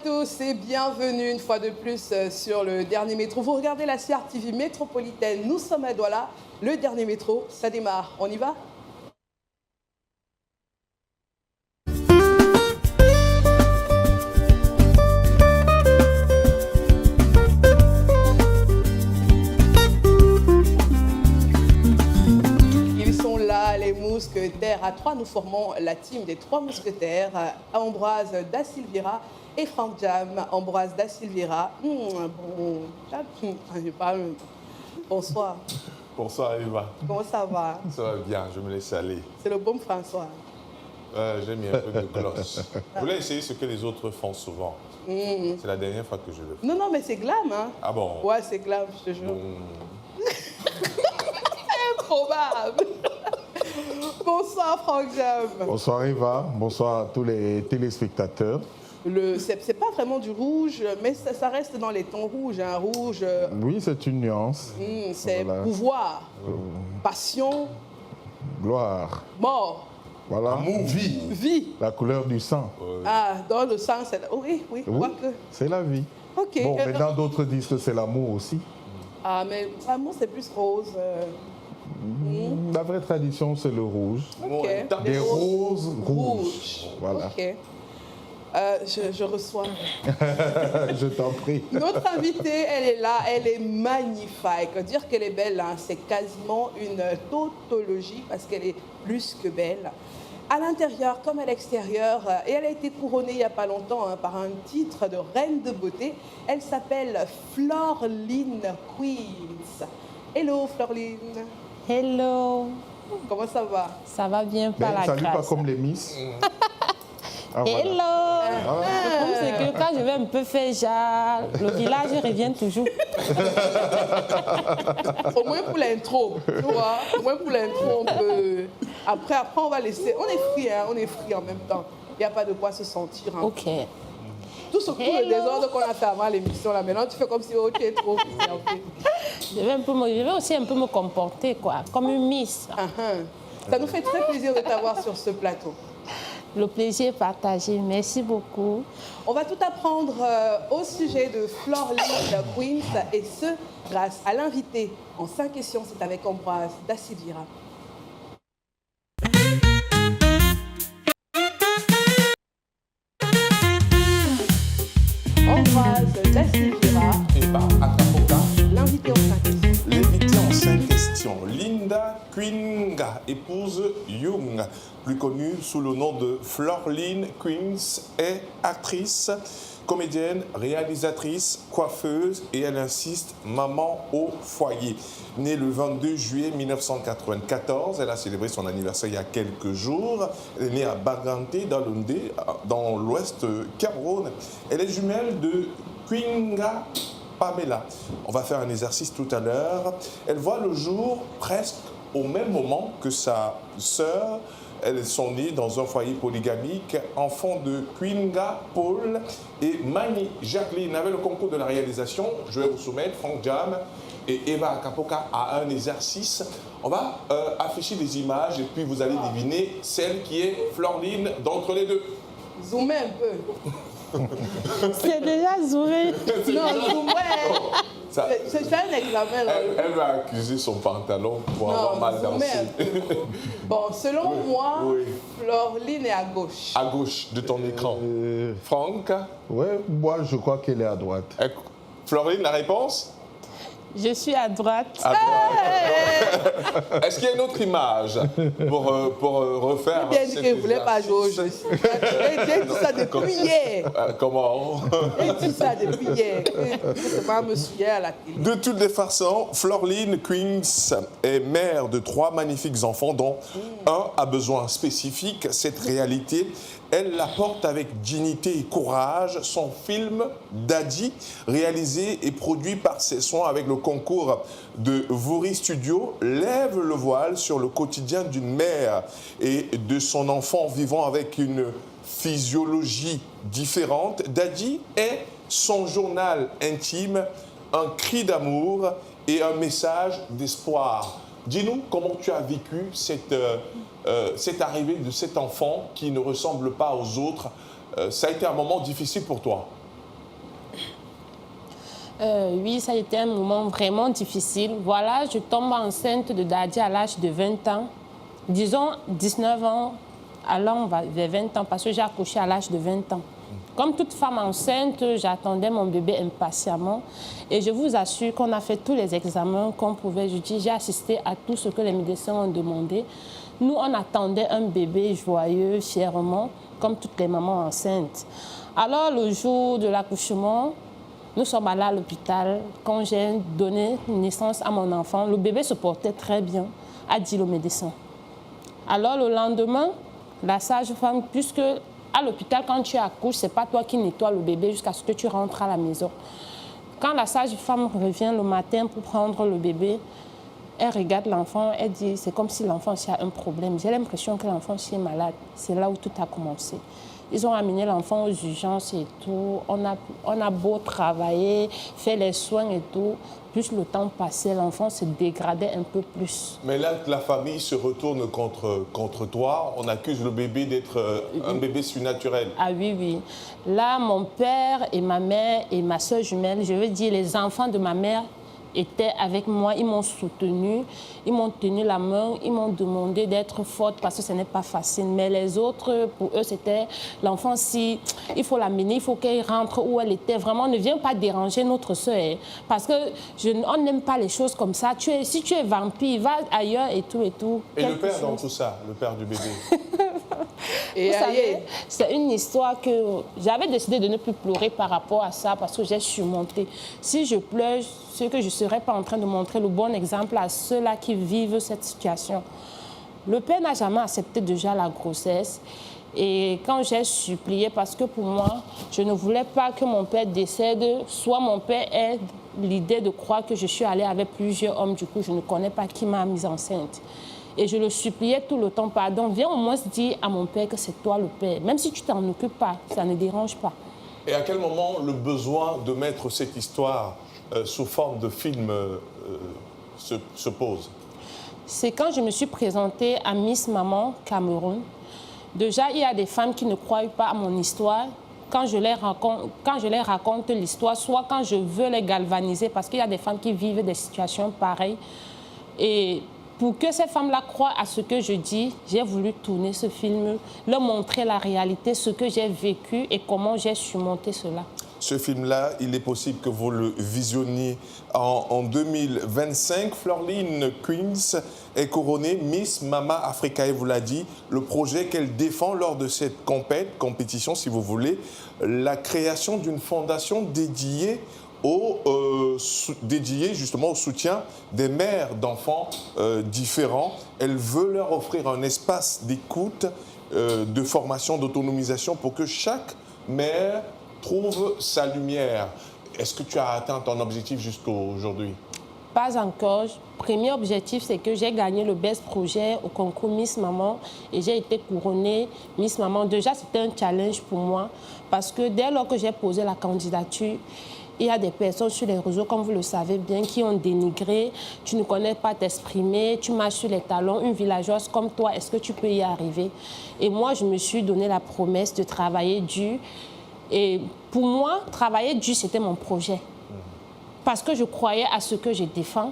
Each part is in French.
tous et bienvenue une fois de plus sur le dernier métro. Vous regardez la CRTV métropolitaine, nous sommes à Douala. Le dernier métro, ça démarre. On y va ? Les mousquetaires. À trois, nous formons la team des trois mousquetaires. Ambroise Da Silveira et Franck Jam. Ambroise Da Silveira. Bonsoir. Bonsoir Eva. Comment ça va? Ça va bien, je me laisse aller. C'est le bon François. J'ai mis un peu de gloss. Je voulais essayer ce que les autres font souvent. C'est la dernière fois que je le fais. Non, non, mais c'est glam, hein? Ah bon? Ouais, c'est glam, je te jure. Improbable. Bonsoir Franck Jam. Bonsoir Eva, bonsoir à tous les téléspectateurs. C'est pas vraiment du rouge, mais ça reste dans les tons rouges. Hein. Rouge. Oui, c'est une nuance. C'est voilà. Pouvoir, passion, gloire. Mort. Voilà. Amour, vie. Vie. La couleur du sang. Ah, dans le sang, c'est... Oui, oui, je crois que... C'est la vie. Ok. Bon, maintenant d'autres disent que c'est l'amour aussi. Ah, mais l'amour, c'est plus rose. La vraie tradition, c'est le rouge. Okay. Des roses rouges. Voilà. Ok. Je reçois. Je t'en prie. Notre invitée, elle est là, elle est magnifique. Dire qu'elle est belle, hein, c'est quasiment une tautologie parce qu'elle est plus que belle. À l'intérieur comme à l'extérieur, et elle a été couronnée il n'y a pas longtemps hein, par un titre de reine de beauté. Elle s'appelle Florline Queens. Hello Florline. Hello. Comment ça va? Ça va bien par la salut grâce. pas comme les Miss. Ah, voilà. Hello. Comme c'est que quand je vais un peu faire genre, le village revient toujours. Au moins pour l'intro, tu vois. Au moins pour l'intro, on peut... Après, on va laisser... On est free, hein, on est free en même temps. Il n'y a pas de quoi se sentir. Hein. Ok. Tout ce coup de désordre qu'on a fait avant l'émission, là, maintenant, tu fais comme si tu es trop observé. Je vais aussi un peu me comporter, quoi, comme une miss. Ça nous fait très plaisir de t'avoir sur ce plateau. Le plaisir est partagé. Merci beaucoup. On va tout apprendre au sujet de Florline Queens, et ce, grâce à l'invité. En 5 questions, c'est avec Ambroise Da Silveira. Ambroise Da Silveira, l'invité en 5 questions. L'invité en 5 questions. Linda Quinga, épouse Young, plus connue sous le nom de Florline Queens, est actrice, comédienne, réalisatrice, coiffeuse et elle insiste maman au foyer. Née le 22 juillet 1994, elle a célébré son anniversaire il y a quelques jours. Elle est née à Bagante, dans l'ouest Cameroun. Elle est jumelle de Quinga Pamela. On va faire un exercice tout à l'heure. Elle voit le jour presque au même moment que sa sœur. Elles sont nées dans un foyer polygamique, enfants de Quinga Paul et Mani Jacqueline. Avec le concours de la réalisation, je vais vous soumettre Franck Jam et Eva Akapoka à un exercice. On va afficher des images et puis vous allez deviner celle qui est Florline d'entre les deux. Zoomez un peu. C'est déjà zoomé. Non, zoomez. C'est un examen. Là. Elle va accuser son pantalon pour avoir mal dansé. Bon, selon moi, oui. Florline est à gauche. À gauche de ton écran. Franck? Ouais, moi je crois qu'elle est à droite. Florline, la réponse? Je suis à droite. À droite. Est-ce qu'il y a une autre image pour refaire? Bien dit qu'elle ne voulait pas jouer au jeu. J'ai dit ça depuis hier. Comment? J'ai dit ça depuis hier. C'est pas me souiller à la télé. De toutes les façons, Florline Queens est mère de 3 magnifiques enfants dont un a besoin spécifique. Cette réalité, elle la porte avec dignité et courage. Son film Daddy, réalisé et produit par Ses Soins avec le concours de Vori Studio, lève le voile sur le quotidien d'une mère et de son enfant vivant avec une physiologie différente. Daddy est son journal intime, un cri d'amour et un message d'espoir. Dis-nous comment tu as vécu cette arrivée de cet enfant qui ne ressemble pas aux autres. Ça a été un moment difficile pour toi. Oui, ça a été un moment vraiment difficile. Voilà, je tombe enceinte de Daddy à l'âge de 20 ans. Disons 19 ans, allant vers 20 ans, parce que j'ai accouché à l'âge de 20 ans. Comme toute femme enceinte, j'attendais mon bébé impatiemment. Et je vous assure qu'on a fait tous les examens qu'on pouvait. J'ai assisté à tout ce que les médecins ont demandé. Nous, on attendait un bébé joyeux, fièrement, comme toutes les mamans enceintes. Alors, le jour de l'accouchement, nous sommes allés à l'hôpital. Quand j'ai donné naissance à mon enfant, le bébé se portait très bien, a dit le médecin. Alors, le lendemain, la sage-femme, puisque à l'hôpital, quand tu accouches, ce n'est pas toi qui nettoies le bébé jusqu'à ce que tu rentres à la maison. Quand la sage-femme revient le matin pour prendre le bébé, elle regarde l'enfant, elle dit, c'est comme si l'enfant a un problème. J'ai l'impression que l'enfant est malade. C'est là où tout a commencé. Ils ont amené l'enfant aux urgences et tout. On a beau travailler, faire les soins et tout. Plus le temps passait, l'enfant se dégradait un peu plus. Mais là, la famille se retourne contre toi. On accuse le bébé d'être un bébé surnaturel. Ah oui, oui. Là, mon père et ma mère et ma soeur jumelle, je veux dire les enfants de ma mère, étaient avec moi, ils m'ont soutenue, ils m'ont tenu la main, ils m'ont demandé d'être forte parce que ce n'est pas facile. Mais les autres, pour eux, c'était l'enfant, si il faut l'amener, il faut qu'elle rentre où elle était. Vraiment, ne viens pas déranger notre soeur. Parce qu'on n'aime pas les choses comme ça. Si tu es vampire, va ailleurs et tout et tout. Et le père dans tout ça, le père du bébé? Vous savez, c'est une histoire que j'avais décidé de ne plus pleurer par rapport à ça parce que j'ai surmonté. Si je pleure, c'est que je ne serais pas en train de montrer le bon exemple à ceux-là qui vivent cette situation. Le père n'a jamais accepté déjà la grossesse. Et quand j'ai supplié, parce que pour moi, je ne voulais pas que mon père décède, soit mon père ait l'idée de croire que je suis allée avec plusieurs hommes, du coup, je ne connais pas qui m'a mise enceinte. Et je le suppliais tout le temps, pardon, viens au moins dire à mon père que c'est toi le père. Même si tu t'en occupes pas, ça ne dérange pas. Et à quel moment le besoin de mettre cette histoire sous forme de film se pose? C'est quand je me suis présentée à Miss Maman Cameroun. Déjà, il y a des femmes qui ne croient pas à mon histoire. Quand je les raconte l'histoire, soit quand je veux les galvaniser, parce qu'il y a des femmes qui vivent des situations pareilles. Et pour que ces femmes-là croient à ce que je dis, j'ai voulu tourner ce film, leur montrer la réalité, ce que j'ai vécu et comment j'ai surmonté cela. Ce film-là, il est possible que vous le visionniez en 2025. Florline Queens est couronnée Miss Mama Africa et vous l'a dit, le projet qu'elle défend lors de cette compétition, si vous voulez, la création d'une fondation dédiée justement au soutien des mères d'enfants différents. Elle veut leur offrir un espace d'écoute, de formation, d'autonomisation pour que chaque mère trouve sa lumière. Est-ce que tu as atteint ton objectif jusqu'à aujourd'hui? Pas encore. Premier objectif, c'est que j'ai gagné le Best Projet au concours Miss Maman et j'ai été couronnée Miss Maman. Déjà, c'était un challenge pour moi parce que dès lors que j'ai posé la candidature, il y a des personnes sur les réseaux, comme vous le savez bien, qui ont dénigré. Tu ne connais pas t'exprimer, tu marches sur les talons. Une villageoise comme toi, est-ce que tu peux y arriver? Et moi, je me suis donné la promesse de travailler dur. Et pour moi, travailler dur, c'était mon projet. Parce que je croyais à ce que je défends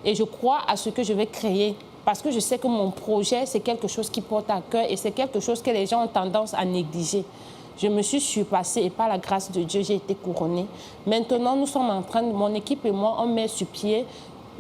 et je crois à ce que je vais créer. Parce que je sais que mon projet, c'est quelque chose qui porte à cœur et c'est quelque chose que les gens ont tendance à négliger. Je me suis surpassée et par la grâce de Dieu, j'ai été couronnée. Maintenant, nous sommes en train, mon équipe et moi, on met sur pied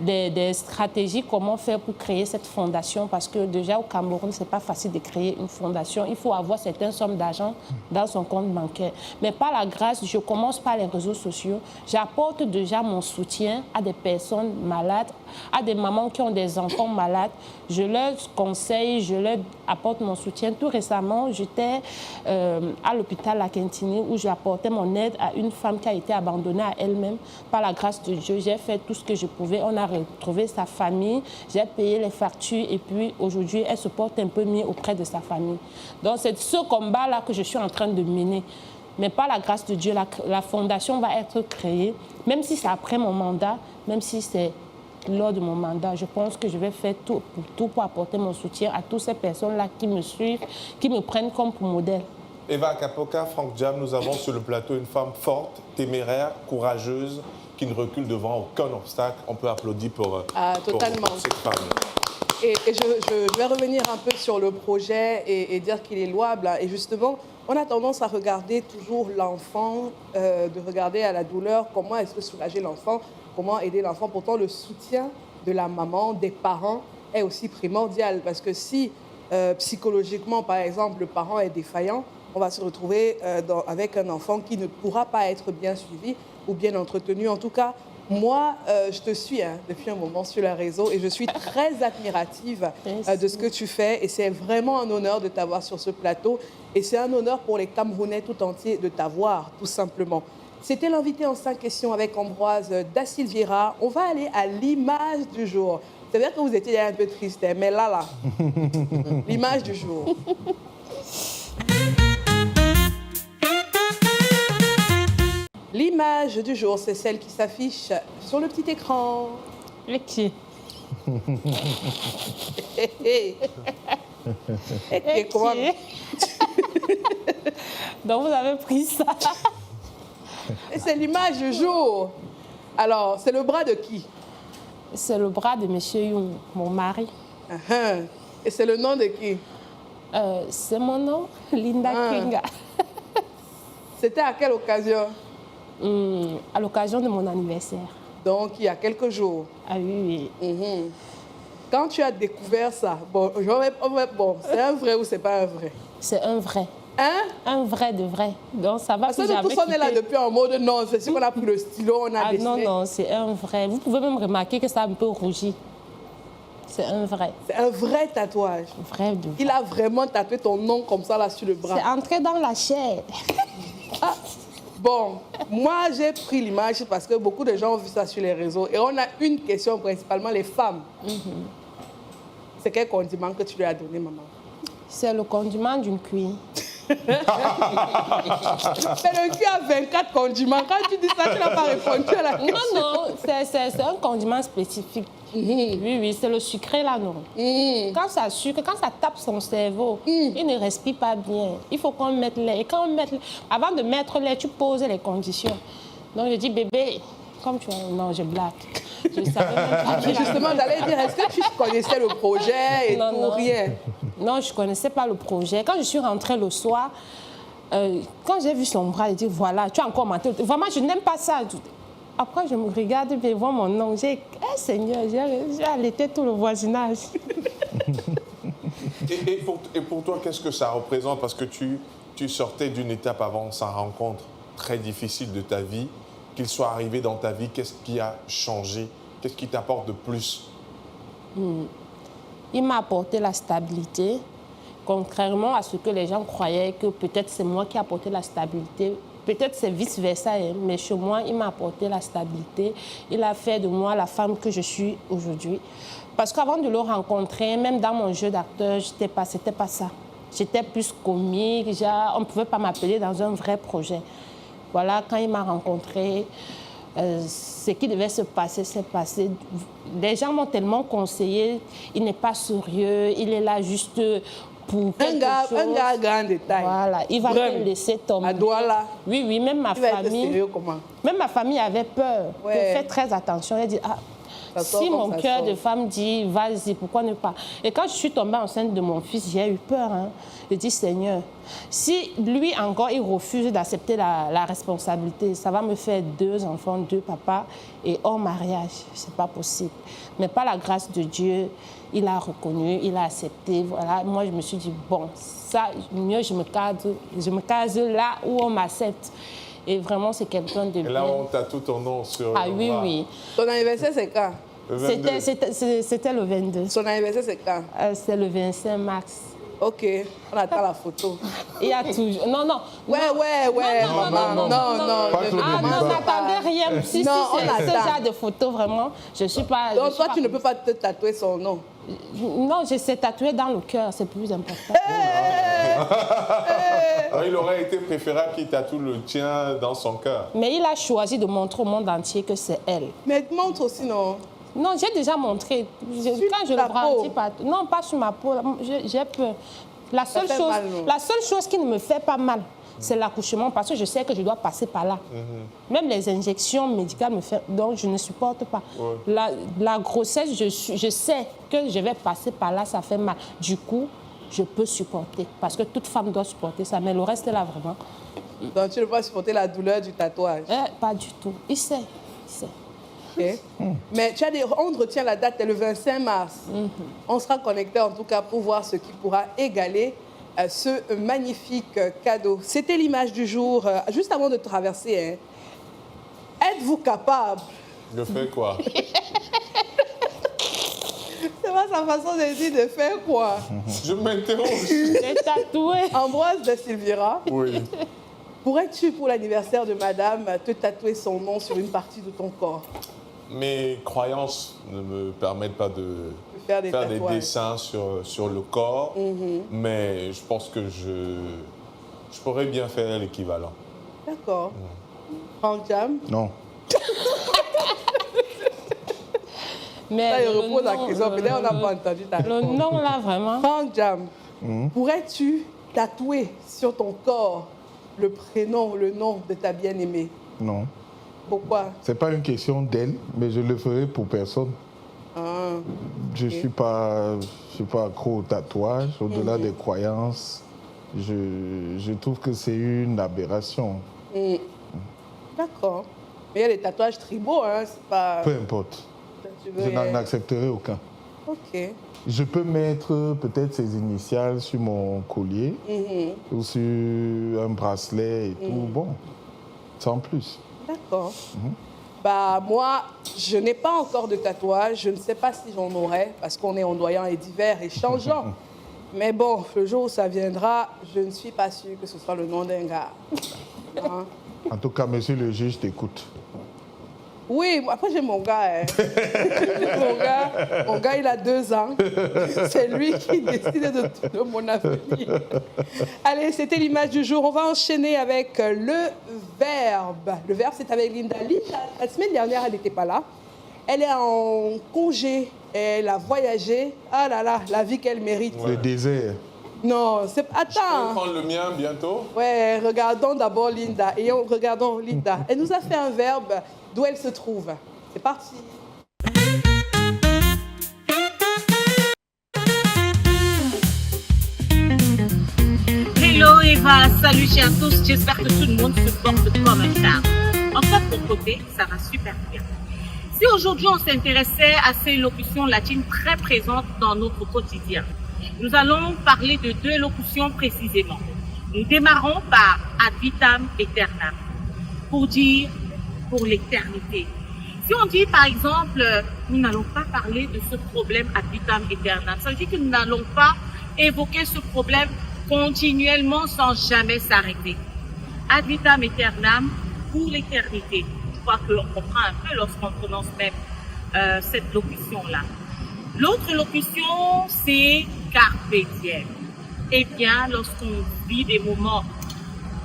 des stratégies, comment faire pour créer cette fondation, parce que déjà au Cameroun, ce n'est pas facile de créer une fondation. Il faut avoir certaines sommes d'argent dans son compte bancaire. Mais par la grâce, je commence par les réseaux sociaux. J'apporte déjà mon soutien à des personnes malades, à des mamans qui ont des enfants malades. Je leur conseille, je leur apporte mon soutien. Tout récemment, j'étais à l'hôpital à Quintini où j'apportais mon aide à une femme qui a été abandonnée à elle-même. Par la grâce de Dieu, j'ai fait tout ce que je pouvais. On a retrouvé sa famille, j'ai payé les factures et puis aujourd'hui, elle se porte un peu mieux auprès de sa famille. Donc c'est ce combat-là que je suis en train de mener. Mais par la grâce de Dieu, la fondation va être créée, même si c'est après mon mandat, même si c'est lors de mon mandat. Je pense que je vais faire tout pour apporter mon soutien à toutes ces personnes-là qui me suivent, qui me prennent comme pour modèle. Eva Kapoka, Franck Jam, nous avons sur le plateau une femme forte, téméraire, courageuse, qui ne recule devant aucun obstacle. On peut applaudir pour totalement. cette femme. Et je vais revenir un peu sur le projet et dire qu'il est louable. Et justement, on a tendance à regarder toujours l'enfant, de regarder à la douleur, comment est-ce que soulager l'enfant, comment aider l'enfant. Pourtant, le soutien de la maman, des parents, est aussi primordial. Parce que si, psychologiquement, par exemple, le parent est défaillant, on va se retrouver avec un enfant qui ne pourra pas être bien suivi ou bien entretenu. En tout cas, moi, je te suis depuis un moment sur les réseaux et je suis très admirative de ce que tu fais. Et c'est vraiment un honneur de t'avoir sur ce plateau. Et c'est un honneur pour les Camerounais tout entiers de t'avoir, tout simplement. C'était l'invité en 5 questions avec Ambroise Da Silveira. On va aller à l'image du jour. C'est-à-dire que vous étiez un peu triste, mais là, l'image du jour. L'image du jour, c'est celle qui s'affiche sur le petit écran. Et qui? Et comment... Donc vous avez pris ça. Et c'est l'image du jour. Alors, c'est le bras de qui? C'est le bras de Monsieur Young, mon mari. Et c'est le nom de qui? C'est mon nom, Linda Kwinga. C'était à quelle occasion? À l'occasion de mon anniversaire. Donc, il y a quelques jours. Ah oui, oui. Quand tu as découvert ça, bon, c'est un vrai ou c'est pas un vrai? C'est un vrai. Hein? Un vrai de vrai. Donc ça va. Parce que nous tous, on est là depuis un mode non, c'est sûr qu'on a pris le stylo, on a dessiné. Non, c'est un vrai. Vous pouvez même remarquer que ça a un peu rougi. C'est un vrai. C'est un vrai tatouage. Vrai de vrai. Il a vraiment tatoué ton nom comme ça là sur le bras. C'est entré dans la chair. Bon, moi j'ai pris l'image parce que beaucoup de gens ont vu ça sur les réseaux. Et on a une question, principalement les femmes. C'est quel condiment que tu lui as donné, maman? C'est le condiment d'une cuisine. Mais le cul a 24 condiments. Quand tu dis ça, tu n'as pas répondu à la question. Non, c'est un condiment spécifique. Oui, c'est le sucré là, non. Quand ça sucre, quand ça tape son cerveau, il ne respire pas bien. Il faut qu'on mette lait. Et quand on met lait, avant de mettre lait, tu poses les conditions. Donc je dis, bébé, comme tu as... Non, je blague. Je savais même pas. Justement, j'allais dire, est-ce que tu connaissais le projet et tout, rien? Non, je ne connaissais pas le projet. Quand je suis rentrée le soir, quand j'ai vu son bras, j'ai dit, voilà, tu as encore menté. Vraiment, je n'aime pas ça. Après, je me regarde et je vois mon nom. J'ai dit, Seigneur, j'ai allaité tout le voisinage. Et pour toi, qu'est-ce que ça représente? Parce que tu sortais d'une étape avant sa rencontre très difficile de ta vie. Qu'il soit arrivé dans ta vie, qu'est-ce qui a changé? Qu'est-ce qui t'apporte de plus? Il m'a apporté la stabilité, contrairement à ce que les gens croyaient que peut-être c'est moi qui ai apporté la stabilité. Peut-être c'est vice-versa, mais chez moi, il m'a apporté la stabilité. Il a fait de moi la femme que je suis aujourd'hui. Parce qu'avant de le rencontrer, même dans mon jeu d'acteur, c'était pas ça. J'étais plus comique, on ne pouvait pas m'appeler dans un vrai projet. Voilà, quand il m'a rencontré, ce qui devait se passer s'est passé. Les gens m'ont tellement conseillé, il n'est pas sérieux, il est là juste pour quelque chose. Un gars à grand détail. Voilà, il va te laisser tomber. À Douala. Oui, même ma famille. Sérieux, comment? Même ma famille avait peur. Ouais. Fais très attention. Elle dit, si mon cœur de femme dit, vas-y, pourquoi ne pas? Et quand je suis tombée enceinte de mon fils, j'ai eu peur. Je dis, Seigneur, si lui encore, il refuse d'accepter la responsabilité, ça va me faire 2 enfants, 2 papas, et hors mariage, c'est pas possible. Mais par la grâce de Dieu, il a reconnu, il a accepté. Voilà. Moi, je me suis dit, bon, ça, mieux je me case là où on m'accepte. Et vraiment, c'est quelqu'un de bien. Et là, on tatoue ton nom sur Ah oui, bras. oui. Ton anniversaire, c'est quand? Le 22. C'était le 22. Son anniversaire, c'est quand? C'est le 25 mars. Ok, on attend la photo. Il y a toujours... Non. Ouais, maman. Non. Pas trop de débat. N'attendez rien. Si Non, c'est on ce attend. genre de photo, vraiment, je ne suis pas... Donc, toi, tu ne peux pas te tatouer son nom. Non, je sais tatouer dans le cœur, c'est plus important. Alors, il aurait été préférable qu'il tatoue le tien dans son cœur. Mais il a choisi de montrer au monde entier que c'est elle. Mais montre aussi, non? Non, j'ai déjà montré. Quand je le ta brandis peau. partout. Non, pas sur ma peau. J'ai peur. La seule fait mal, non? chose qui ne me fait pas mal, c'est l'accouchement, parce que je sais que je dois passer par là. Même les injections médicales me font... Donc, je ne supporte pas. Ouais. La grossesse, je sais que je vais passer par là, ça fait mal. Du coup, je peux supporter, parce que toute femme doit supporter ça. Mais le reste, là, vraiment... Donc, tu ne peux pas supporter la douleur du tatouage. Pas du tout. Il sait. Ok. Mais on retient la date, c'est le 25 mars. On sera connecté en tout cas pour voir ce qui pourra égaler ce magnifique cadeau. C'était l'image du jour. Juste avant de traverser, hein, êtes-vous capable? Je fais quoi? C'est pas sa façon de dire de faire quoi? Je m'interroge. J'ai tatoué. Ambroise de Silvira, Oui. pourrais-tu pour l'anniversaire de madame te tatouer son nom sur une partie de ton corps? Mes croyances ne me permettent pas de Faire des des tatouages. dessins sur le corps, mais je pense que je pourrais bien faire l'équivalent. D'accord. Franck Jam, Non. Mais là, il le repose la nom, question. Peut-être on n'a pas entendu ta Le réponse. nom, là, vraiment. Franck Jam, pourrais-tu tatouer sur ton corps le prénom, le nom de ta bien-aimée? Non. Pourquoi? C'est pas une question d'elle, mais je le ferai pour personne. Ah, Je suis pas accro au tatouage. Au-delà des croyances, je trouve que c'est une aberration. d'accord. Mais il y a des tatouages tribaux, hein, c'est pas... Peu importe. Tu veux- Je n'en accepterai aucun. Ok. Je peux mettre peut-être ses initiales sur mon collier ou sur un bracelet et tout. Bon, sans plus. D'accord. Bah, moi, je n'ai pas encore de tatouage. Je ne sais pas si j'en aurai, parce qu'on est ondoyant et divers et changeant. Mais bon, le jour où ça viendra, je ne suis pas sûre que ce soit le nom d'un gars. Hein? En tout cas, monsieur le juge t'écoute. Oui, après j'ai mon gars. Hein. Mon gars, il a 2 ans. C'est lui qui décide de mon avenir. Allez, c'était l'image du jour. On va enchaîner avec le verbe. Le verbe, c'est avec Linda. Linda, la semaine dernière, elle n'était pas là. Elle est en congé. Elle a voyagé. Ah là là, la vie qu'elle mérite. Le désert. Non, c'est... Je peux Attends. prendre le mien bientôt? Ouais, regardons d'abord Linda. Regardons Linda. Elle nous a fait un verbe d'où elle se trouve. C'est parti. Hello Eva, salut chers tous, j'espère que tout le monde se porte comme un charme. En fait, de mon côté, ça va super bien. Si aujourd'hui on s'intéressait à ces locutions latines très présentes dans notre quotidien, nous allons parler de 2 locutions précisément. Nous démarrons par ad vitam aeternam, pour dire pour l'éternité. Si on dit par exemple, nous n'allons pas parler de ce problème ad vitam aeternam, ça veut dire que nous n'allons pas évoquer ce problème continuellement sans jamais s'arrêter. Ad vitam aeternam, pour l'éternité. Je crois qu'on comprend un peu lorsqu'on prononce même cette locution-là. L'autre locution, c'est carpe diem. Eh bien, lorsqu'on vit des moments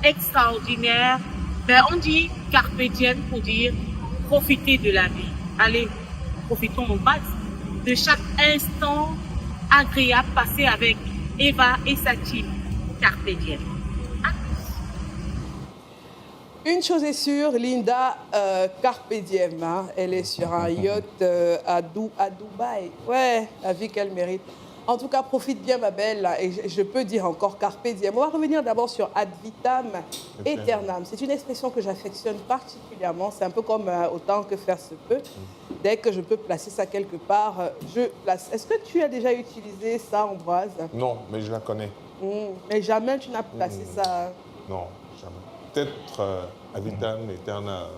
extraordinaires, on dit carpe diem pour dire profiter de la vie. Allez, profitons au max de chaque instant agréable passé avec Eva et sa team. Carpe diem. Une chose est sûre, Linda, carpe diem, hein. Elle est sur un yacht à Dubaï. Ouais, la vie qu'elle mérite. En tout cas, profite bien, ma belle, et je peux dire encore carpe diem. On va revenir d'abord sur ad vitam aeternam. C'est une expression que j'affectionne particulièrement. C'est un peu comme autant que faire se peut. Dès que je peux placer ça quelque part, je place. Est-ce que tu as déjà utilisé ça, Ambroise? Non, mais je la connais. Mais jamais tu n'as placé ça. Non, jamais. Peut-être ad vitam aeternam.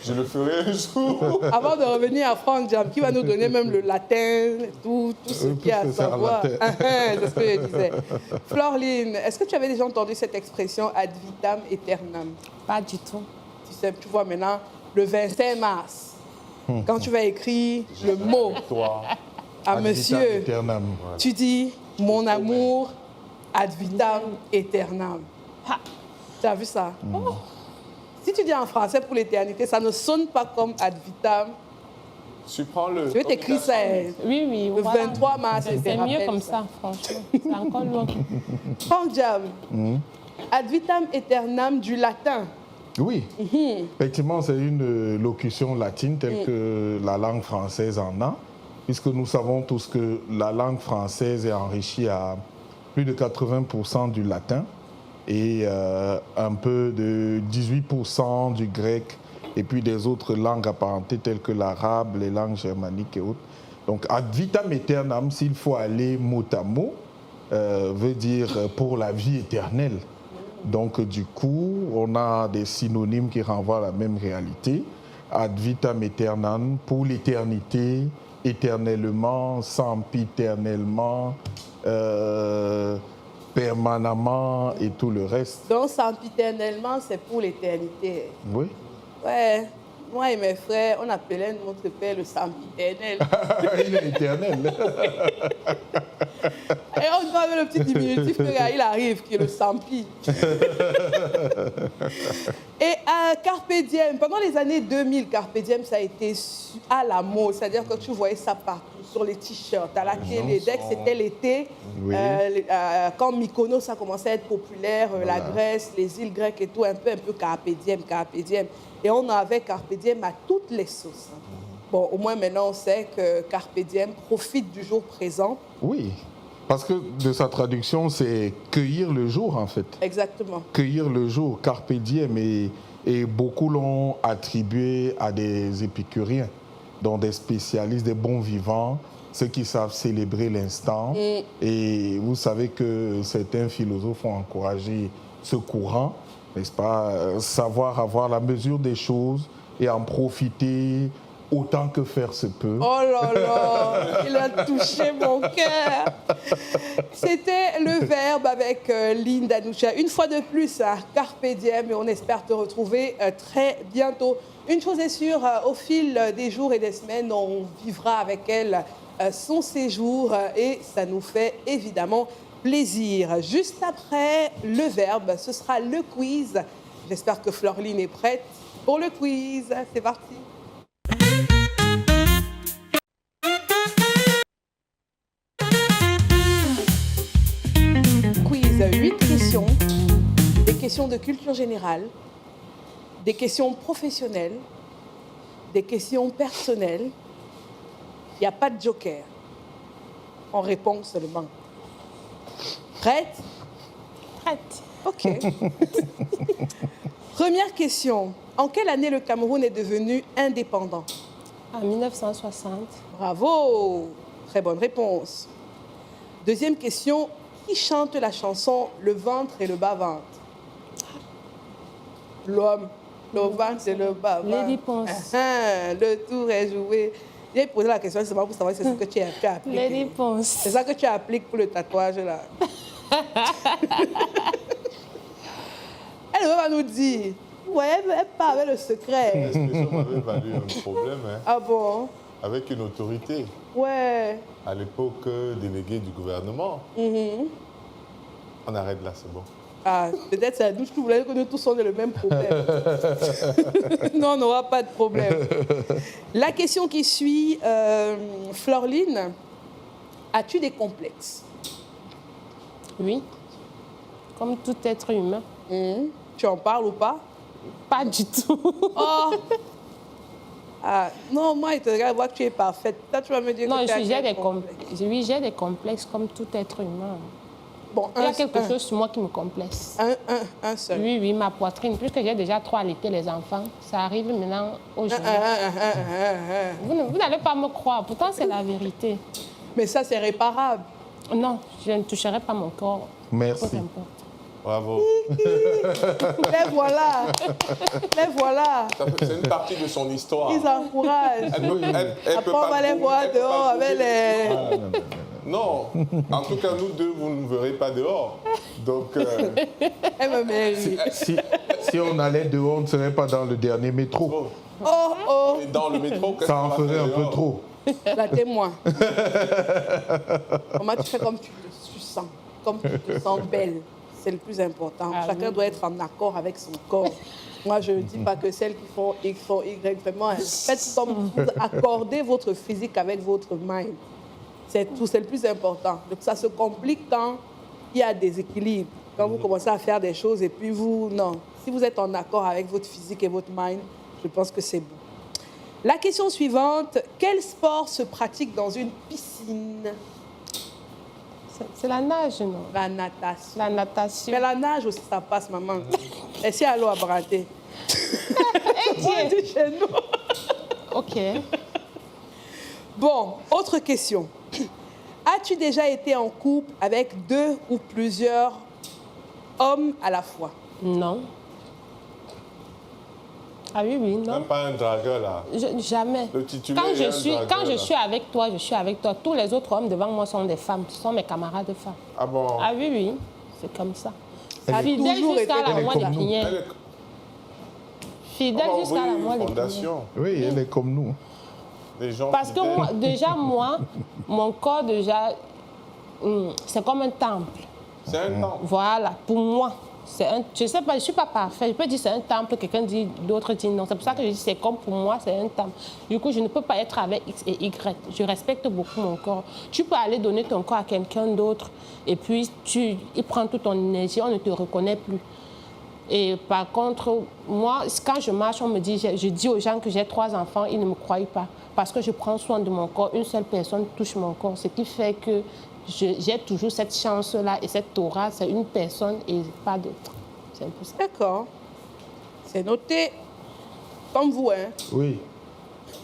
Je le ferai un jour. Avant de revenir à Franck Jam, qui va nous donner même le latin, tout ce qu'il y a à tout ce que c'est en savoir. latin. C'est ce que je disais. Florline, est-ce que tu avais déjà entendu cette expression ad vitam aeternam? Pas du tout. Tu sais, tu vois maintenant, le 25 mars, quand tu vas écrire le mot Toi, à Ad vitam monsieur, aeternam. tu dis mon amour ad vitam aeternam. Ha. Tu as vu ça? Oh. Si tu dis en français pour l'éternité, ça ne sonne pas comme ad vitam Tu prends le... Je vais t'écrire ça. Oui, oui. Le voilà. 23 mars, je te C'est mieux rappelle comme ça, franchement. C'est encore loin. Franck Jam, ad vitam aeternam du latin. Oui, effectivement, c'est une locution latine telle que la langue française en a, puisque nous savons tous que la langue française est enrichie à plus de 80% du latin et un peu de 18% du grec et puis des autres langues apparentées telles que l'arabe, les langues germaniques et autres. Donc, ad vitam aeternam, s'il faut aller mot à mot, veut dire pour la vie éternelle. Donc, du coup, on a des synonymes qui renvoient à la même réalité. Ad vitam aeternam, pour l'éternité, éternellement, sempiternellement, permanemment et tout le reste. Donc, sempiternellement, c'est pour l'éternité. Oui. Ouais, moi et mes frères, on appelait notre père le sempiternel. Il est éternel. Et on doit avec le petit diminutif que il arrive, qui est le sampi. Et Carpe Diem, pendant les années 2000, Carpe Diem, ça a été à la mode. C'est-à-dire que tu voyais ça partout, sur les t-shirts, à la télé. Dès que c'était l'été, Oui. quand Mykonos, ça commençait à être populaire, la Grèce, les îles grecques et tout, un peu Carpe Diem, Carpe Diem. Et on avait Carpe Diem à toutes les sauces. Bon, au moins maintenant, on sait que Carpe Diem profite du jour présent. Oui, parce que de sa traduction, c'est cueillir le jour, en fait. Exactement. Cueillir le jour, Carpe Diem, et beaucoup l'ont attribué à des épicuriens, dont des spécialistes, des bons vivants, ceux qui savent célébrer l'instant. Et vous savez que certains philosophes ont encouragé ce courant, n'est-ce pas, savoir avoir la mesure des choses et en profiter autant que faire se peut. Oh là là, il a touché mon cœur. C'était le verbe avec Linda Noucha. Une fois de plus, Carpe Diem, et on espère te retrouver très bientôt. Une chose est sûre, au fil des jours et des semaines, on vivra avec elle son séjour et ça nous fait évidemment plaisir. Juste après le verbe, ce sera le quiz. J'espère que Florline est prête pour le quiz. C'est parti. Quiz, 8 questions, des questions de culture générale, des questions professionnelles, des questions personnelles. Il n'y a pas de joker. On répond seulement. Prête? Prête. Ok. Première question. En quelle année le Cameroun est devenu indépendant? En 1960. Bravo. Très bonne réponse. Deuxième question. Qui chante la chanson Le ventre et le bas-ventre? L'homme, le ventre et le bas-ventre. Lady Ponce. Le tour est joué. J'ai posé la question seulement pour savoir si c'est ce que tu appliques. Lady Ponce. C'est ça que tu appliques pour le tatouage là. Elle va nous dire. Ouais, elle part avec le secret. L'expression m'avait valu un problème, hein, Ah bon? avec une autorité. Ouais. À l'époque, délégué du gouvernement. On arrête là, c'est bon. Ah, peut-être c'est la douche que vous voulez que nous tous on ait le même problème. Non, on n'aura pas de problème. La question qui suit, Florline, as-tu des complexes? Oui. Comme tout être humain. Tu en parles ou pas? Pas du tout. Oh! Ah, non, moi, il te regarde, voir que tu es parfaite. Toi, tu vas me dire Non, que tu as j'ai des complexes. complexes. Oui, j'ai des complexes comme tout être humain. Bon, Il y a quelque chose sur moi qui me complexe. Un seul. Oui, oui, ma poitrine. Puisque j'ai déjà trop allaité les enfants, ça arrive maintenant aux gens. Vous n'allez pas me croire. Pourtant, c'est la vérité. Mais ça, c'est réparable. Non, je ne toucherai pas mon corps. Merci. Peu importe. Bravo. Les voilà. Les voilà. C'est une partie de son histoire. Ils encouragent. Elle Après, on va les voir dehors avec les... Non, en tout cas, nous deux, vous ne nous verrez pas dehors. Donc, Elle me mérite. Si on allait dehors, on ne serait pas dans le dernier métro. Oh, et dans le métro, qu'est-ce Ça qu'on en va ferait faire un peu dehors? trop. la témoin. Comment tu fais comme tu te sens, comme tu te sens belle. C'est le plus important. Ah, Chacun oui. doit être en accord avec son corps. Moi, je ne dis pas que celles qui font X font Y. Vraiment, faites comme vous accordez votre physique avec votre mind. C'est tout, c'est le plus important. Donc, ça se complique quand il y a des équilibres. Quand vous commencez à faire des choses et puis vous, non. Si vous êtes en accord avec votre physique et votre mind, je pense que c'est bon. La question suivante, quel sport se pratique dans une piscine? C'est la nage, non? La natation. La natation. Mais la nage aussi, ça passe, maman. Et si à l'eau à brater? On dit chez nous. OK. Bon, autre question. As-tu déjà été en couple avec 2 ou plusieurs hommes à la fois? Non. Ah oui, oui, non. Même pas un dragueur, là. Jamais. Le titulaire Quand est un dragueur, quand je là. suis avec toi, je suis avec toi. Tous les autres hommes devant moi sont des femmes. Ce sont mes camarades de femmes. Ah bon? Ah oui, oui. C'est comme ça. Ça a Fidèle toujours jusqu'à été la comme moelle ça. épinière. Elle est- Fidèle On va jusqu'à la ouvrir une moelle épinière. fondation. Oui, elle est comme nous. Des gens Parce que fidèles. moi, déjà, moi, mon corps, déjà, c'est comme un temple. C'est un temps. Voilà, pour moi. Je ne sais pas, je ne suis pas parfaite. Je peux dire c'est un temple, quelqu'un dit, d'autres disent non. C'est pour ça que je dis c'est comme pour moi, c'est un temple. Du coup, je ne peux pas être avec X et Y. Je respecte beaucoup mon corps. Tu peux aller donner ton corps à quelqu'un d'autre et puis il prend toute ton énergie, on ne te reconnaît plus. Et par contre, moi, quand je marche, on me dit, je dis aux gens que j'ai 3 enfants, ils ne me croient pas. Parce que je prends soin de mon corps, une seule personne touche mon corps. Ce qui fait que j'ai toujours cette chance-là et cette aura, c'est une personne et pas d'autre. C'est un peu ça. D'accord. C'est noté. Comme vous, hein? Oui.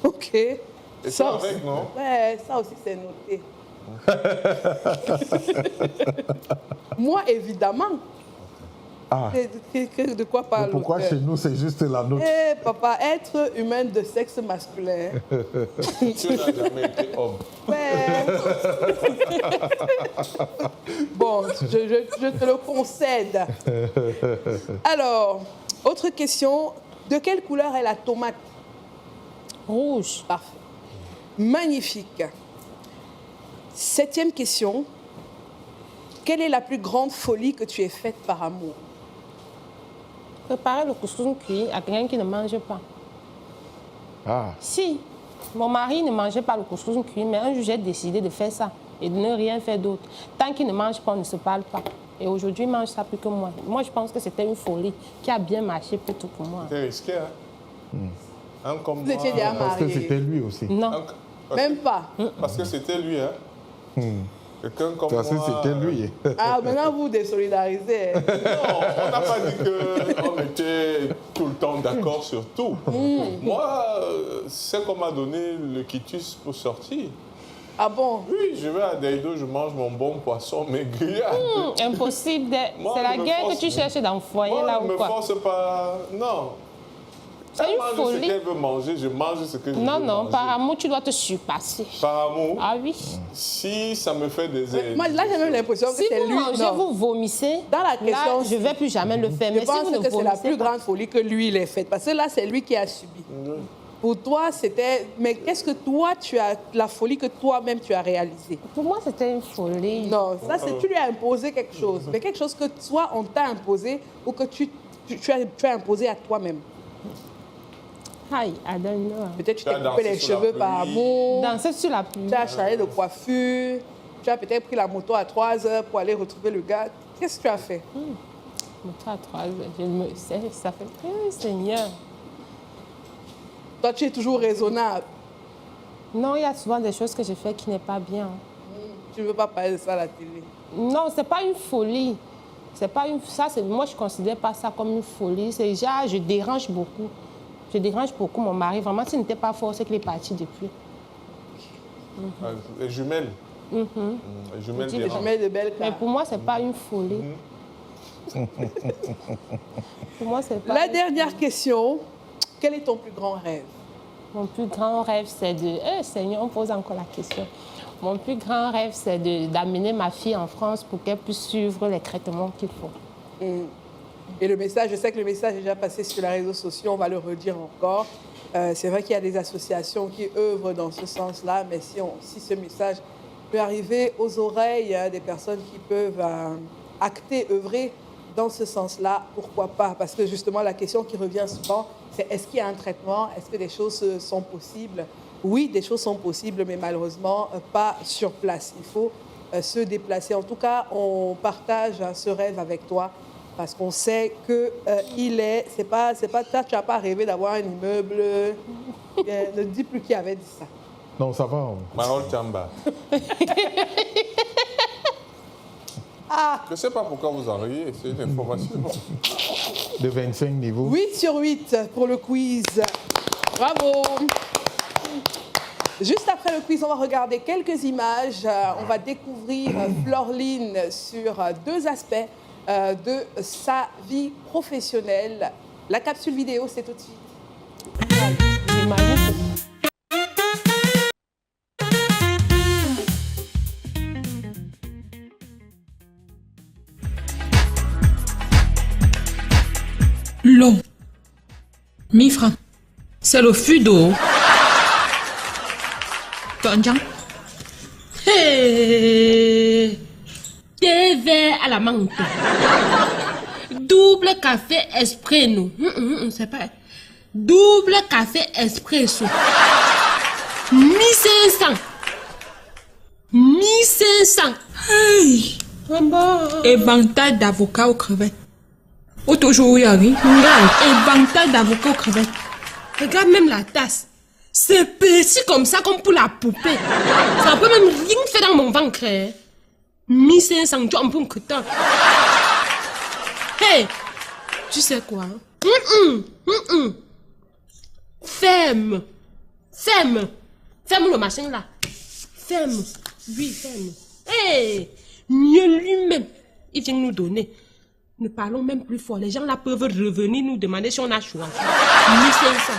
OK. Et Ça toi aussi. avec, non? Ouais, ça aussi, c'est noté. Moi, évidemment. Ah. De quoi parle Pourquoi l'auteur? chez nous, c'est juste la nôtre? Eh, papa, être humain de sexe masculin. Tu n'as jamais été homme. Ouais. Bon, je te le concède. Alors, autre question. De quelle couleur est la tomate? Rouge. Parfait. Magnifique. 7e question. Quelle est la plus grande folie que tu aies faite par amour? Préparer le couscous cuit à quelqu'un qui ne mange pas. Ah. Si, mon mari ne mangeait pas le couscous cuit, mais un jour j'ai décidé de faire ça et de ne rien faire d'autre. Tant qu'il ne mange pas, on ne se parle pas. Et aujourd'hui, il mange ça plus que moi. Moi, je pense que c'était une folie qui a bien marché plutôt pour moi. C'était risqué, hein? Un comme Vous moi. étiez déjà Parce que marié. c'était lui aussi. Non. Même pas. Parce que c'était lui, hein? Quelqu'un comme Parce que moi. c'était lui. Ah, maintenant vous désolidarisez. Non, on n'a pas dit qu'on était tout le temps d'accord sur tout. Moi, c'est qu'on m'a donné le quitus pour sortir. Ah bon? Oui, je vais à Daido, je mange mon bon poisson, mes grillades. Impossible. Moi, C'est la je me guerre force- que tu cherches dans le foyer, Moi, là je ou ne me quoi? force pas. Non. C'est Elle une mange ce folie. qu'elle veut manger, je mange ce que je Non, veux non, manger. par amour, tu dois te surpasser. Par amour, Ah oui. si ça me fait des aides. Moi, là, j'ai même l'impression que Si c'est vous lui. mangez, Non. vous vomissez, Dans la question, là, je ne vais plus jamais le faire. Je Mais si pense vous ne que c'est la vomissez plus pas- grande folie que lui, il ait faite. Parce que là, c'est lui qui a subi. Pour toi, c'était... Mais qu'est-ce que toi, tu as... La folie que toi-même, tu as réalisée? Pour moi, c'était une folie. Non, ça, c'est tu lui as imposé quelque chose. Mais quelque chose que toi, on t'a imposé ou que tu as imposé à toi-même. Aïe, I don't know. Peut-être tu Tu as t'es coupé dansé les sous la cheveux par pluie. amour. Danser sur la pluie. Tu as changé de coiffure. Tu as peut-être pris la moto à 3 heures pour aller retrouver le gars. Qu'est-ce que tu as fait? Mon frère, 3 heures, je me sais, ça fait... Seigneur. Toi, tu es toujours raisonnable. Non, il y a souvent des choses que je fais qui n'est pas bien. Tu ne veux pas parler de ça à la télé. Non, c'est pas une folie. C'est pas une... Ça, c'est... Moi, je ne considère pas ça comme une folie. C'est déjà, je dérange beaucoup. Je dérange beaucoup mon mari. Vraiment, s'il n'était pas fort, c'est qu'il est parti depuis. Les jumelles. Les jumelles Je dis Je dérangent. mets de belles Mais cartes. pour moi, c'est pas une folie. Pour moi, c'est pas... La dernière question. Quel est ton plus grand rêve? Mon plus grand rêve, c'est de... Seigneur, on pose encore la question. Mon plus grand rêve, c'est d'amener ma fille en France pour qu'elle puisse suivre les traitements qu'il faut. Et le message, je sais que le message est déjà passé sur les réseaux sociaux, on va le redire encore. C'est vrai qu'il y a des associations qui œuvrent dans ce sens-là, mais si ce message peut arriver aux oreilles des personnes qui peuvent acter, œuvrer dans ce sens-là, pourquoi pas? Parce que justement, la question qui revient souvent, c'est est-ce qu'il y a un traitement? Est-ce que des choses sont possibles? Oui, des choses sont possibles, mais malheureusement, pas sur place. Il faut se déplacer. En tout cas, on partage ce rêve avec toi parce qu'on sait que c'est pas, toi, tu n'as pas rêvé d'avoir un immeuble. Ne dis plus qui avait dit ça. Non, ça va. Marol Tchamba. Je ne sais pas pourquoi vous en riez, c'est une information. De 25 niveaux. 8 sur 8 pour le quiz. Bravo. Juste après le quiz, on va regarder quelques images. On va découvrir Florline sur 2 aspects de sa vie professionnelle. La capsule vidéo, c'est tout de suite. L'eau. 1000 francs. C'est le fudo. Tonjan. Hey! Thé vert à la menthe. Double café espresso. C'est pas. Double café espresso. 1500. 1500. Hey! Éventail d'avocat aux crevettes. Ou toujours oui, oui. Éventail d'avocat aux crevettes. Regarde même la tasse. C'est petit comme ça, comme pour la poupée. Ça peut même rien faire dans mon ventre. 1500, tu en peux que tant. Hey! Tu sais quoi? Ferme. Ferme. Ferme le machin là. Ferme. Oui, ferme. Hey! Mieux lui-même. Il vient nous donner. Ne parlons même plus fort. Les gens là peuvent revenir nous demander si on a choisi. 1500.